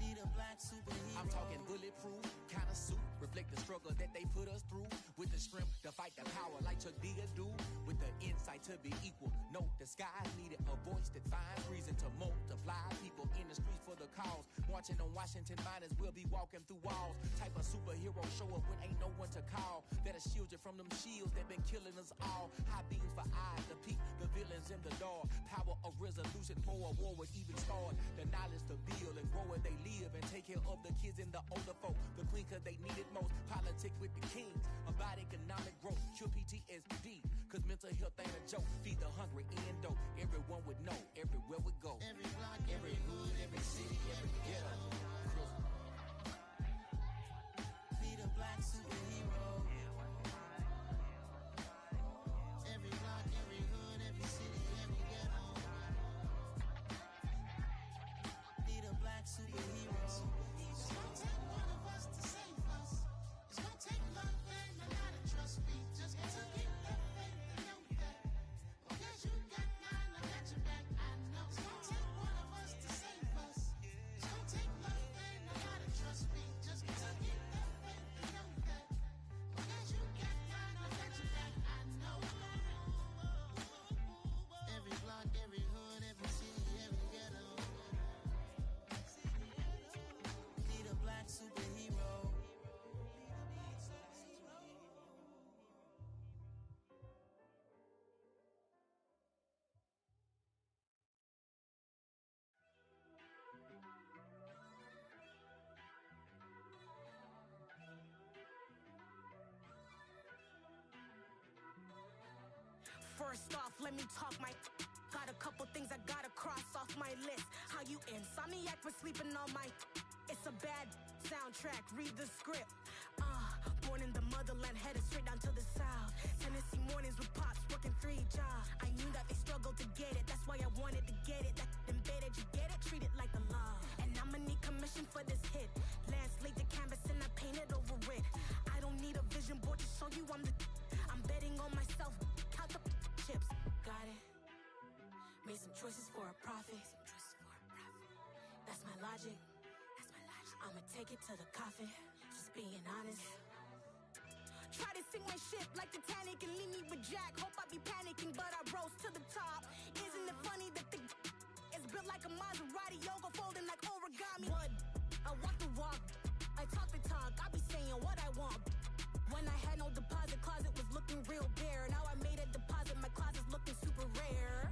Need a black superhero. I'm talking bulletproof, kind of suit, reflect the struggle that they put us through. With the strength to fight the power like Chuck D do. With the insight to be equal. Note the skies needed a voice that finds reason to multiply. People in the streets for the cause. Marching on Washington miners, we'll be walking through walls. Type of superhero show up when ain't no one to call. That'll shield you from them shields that been killing us all. High beams for eyes to peek the villains in the door. Power of resolution for a war would even start. The knowledge to build and grow where they live and take care of the kids and the older folk. The queen cause they need it most. Politics with the kings about economic growth. Cure PTSD cause mental health ain't a joke. Feed the hungry and dope. Everyone would know everywhere we go. Every block, every hood, every city, every ghetto. Be the black superhero. Every block, every hood, every city, every ghetto. Be the black superhero. It's gonna take one of us to save us. It's gonna take love and a lot of trust. We just got to get that faith and know that. Because you got mine, I got your back. I know it's gonna take one of us to save us. It's gonna take love and a lot of trust. We just got to get that faith and know that. Because you got mine, I got your back. I know. Every block, every hood, every city, every ghetto. Be the black superhero. First off, let me talk my got a couple things I gotta cross off my list. How you insomniac for sleeping on my it's a bad soundtrack, read the script. Born in the motherland, headed straight down to the south. Tennessee mornings with pops, working 3 jobs. I knew that they struggled to get it, that's why I wanted to get it. That embedded, you get it, treat it like a law. And I'ma need commission for this hit. Lance laid the canvas and I painted over it. I don't need a vision board to show you I'm betting on myself. Count the chips, got it. Made some choices for a profit. That's my logic. I'ma take it to the coffin. Just being honest. Try to sink my ship like Titanic and leave me with Jack. Hope I be panicking, but I rose to the top. Isn't it funny that the is built like a Maserati, yoga folding like origami? What? I walk the walk, I talk the talk. I be saying what I want. When I had no deposit, closet was looking real bare. Now I made a deposit, my closet's looking super rare.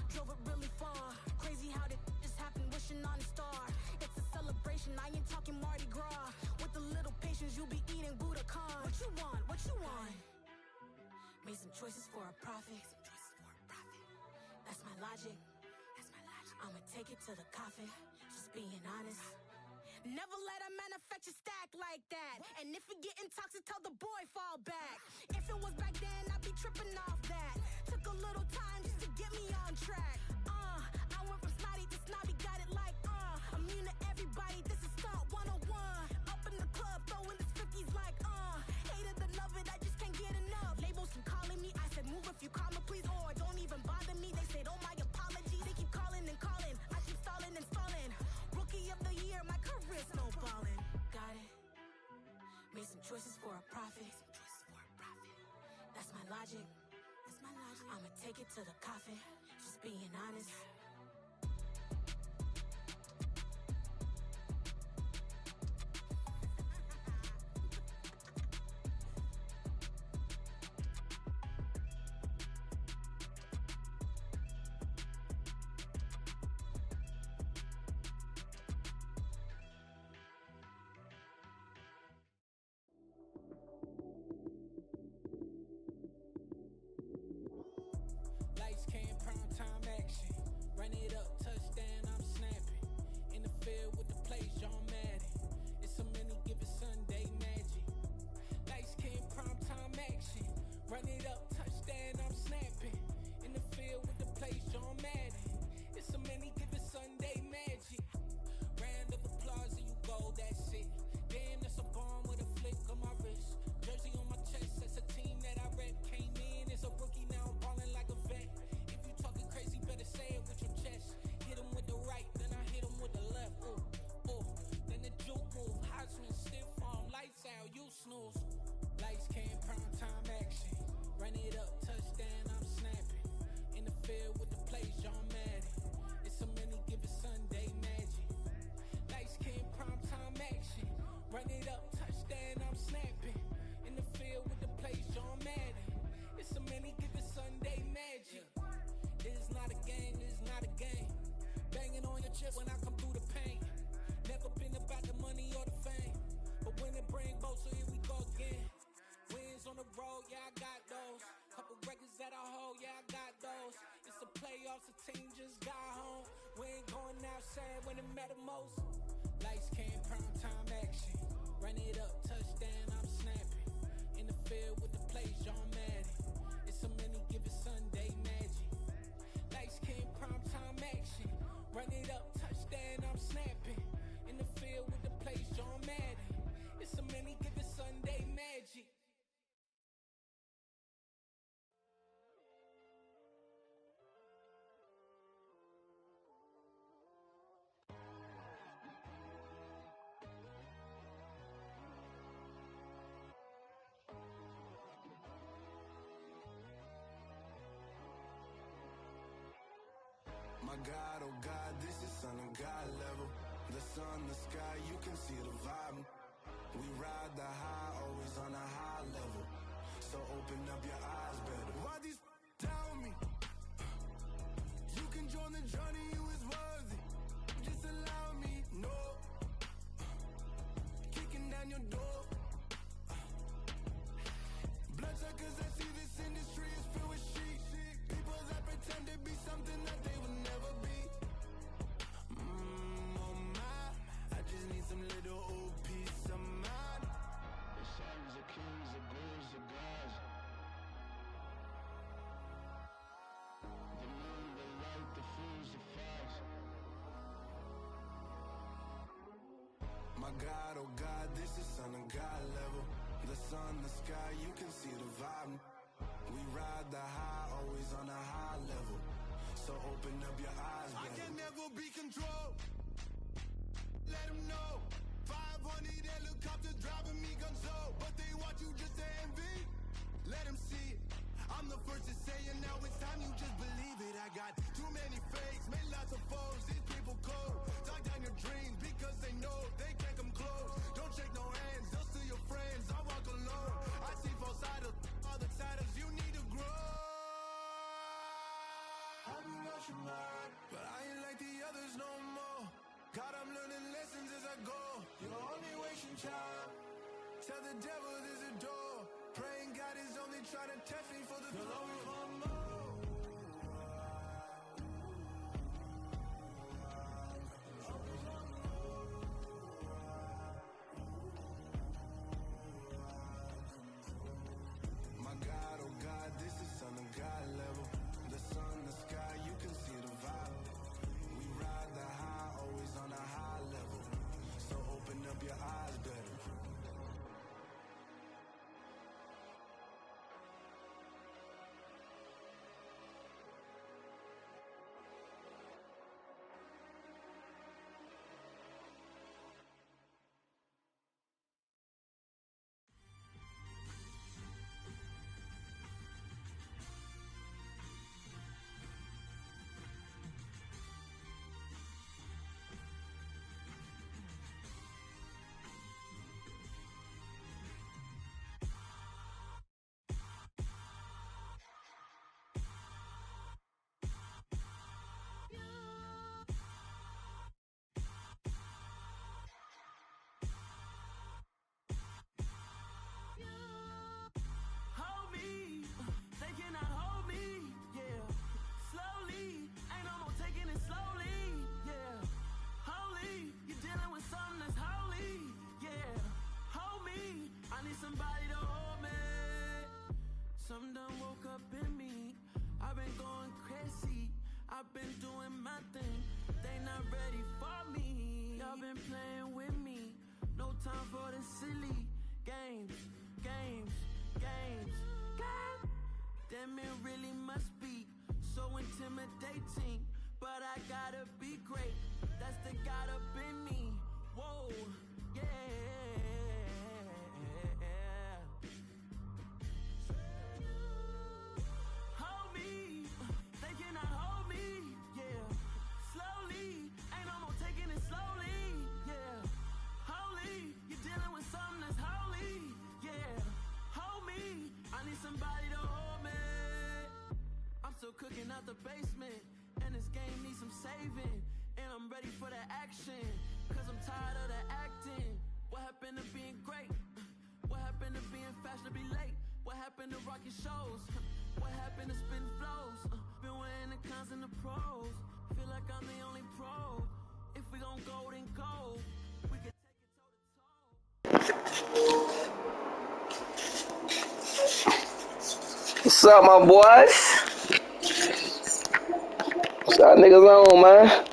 Drove it really far. Crazy how did just happen, wishing on a star. It's a celebration, I ain't talking Mardi Gras. With a little patience, you'll be eating Budokan. What you want? What you want? Made some choices for a profit. That's my logic. I'ma take it to the coffin. Just being honest. Never let a manufacture stack like that. And if it getting toxic, tell the boy fall back. If it was back then, I'd be tripping off that. Took a little time just to get me on track. I went from snotty to snobby, got it like immune to everybody, this is stunt 101. Up in the club, throwing this 50s like hated to love it, I just can't get enough. Labels keep calling me, I said move if you call me please, or don't even bother me. They said oh my apologies, they keep calling and calling. I keep stalling and stalling. Rookie of the year, my career snowballing. Got it. Made some choices for a profit. That's my logic. I'ma take it to the coffin. Just being honest. Lights came, prime time action. Run it up, touchdown, I'm snapping. In the field with the plays, John Madden. It's so many, give it Sunday magic. Lights came, prime time action. Run it up, touchdown, I'm snapping. In the field with the plays, John Madden. It's so many, give it Sunday magic. Round of applause and you go, that's it. Damn, that's a bomb with a flick on my wrist. Jersey on my chest, that's a team that I rep. Came in as a rookie, now I'm ballin' like a vet. If you talking crazy, better say it with your chest. chip when I come through the paint. Never been about the money or the fame, but when it bring both, so here we go again. Wins on the road, yeah, I got those. Couple records that I hold, yeah, I got those. It's the playoffs, the team just got home. We ain't going outside when it matter most. Lights came, prime time action. Run it up, touchdown, I'm snapping. In the field with the plays, John Madden. It's so many, give it Sunday magic. Lights came, prime time action. Run it up, touchdown, I'm snapping. In the field with the plays, John Madden. It's so many, give it Sunday magic. My God, oh God, this is Son of God level. The sun, the sky, you can see the vibe. We ride the high, always on a high level. So open up your eyes better. Why these tell me? You can join the journey, you is worthy. Just allow me, no. Kicking down your door. Bloodsuckers, I see this industry is filled with sheep. People that pretend to be something that they will never be. Oh my, I just need some little old peace of mind. The sons of kings, the bulls, the gods. The moon, the light, the fools, the fogs. My God, oh God, this is Son of God level. The sun, the sky, you can see the vibe. We ride the high, always on a high level. So open up your eyes, baby. I can never be controlled. Let them know. 500 helicopters driving me gunso. But they want you just to envy. Let them see it. I'm the first to say it, now it's time you just believe it. I got too many fakes, made lots of foes. These people cold. Talk down your dreams because they know they can't come close. Don't shake no hands, they'll steal your friends. I walk alone. I see false idols, all the titles you need to grow. I've been watching mine, but I ain't like the others no more. God, I'm learning lessons as I go. You're only wasting time. Tell the devil there's a door. Praying God is only trying to test me for the glory for more. My God, oh God, this is Son of God level. The sun, the sky, you can see the vibe. We ride the high, always on a high level. So open up your eyes better. Hold me, they cannot hold me, yeah. Slowly, ain't no more taking it slowly, yeah. Holy, you're dealing with something that's holy, yeah. Hold me, I need somebody to hold me. Something done woke up in me, I've been going crazy, I've been doing my thing, they not ready for me. Y'all been playing with me, no time for the silly games, games. God damn, it really must be so intimidating. But I gotta be great. That's the God up in me. Whoa, yeah. Hold me, they cannot hold me, yeah. Slowly, ain't no more taking it slowly, yeah. Holy, you're dealing with something that's holy, yeah. Hold me, I need somebody to hold me. I'm still cooking out the basement, and this game needs some saving. happened to rocket shows? What happened to spin flows? Been weighing the cons and the pros. Feel like I'm the only pro. If we gon' go, then go. We can take it toe to toe. What's up, my boys? What's up, niggas on, man?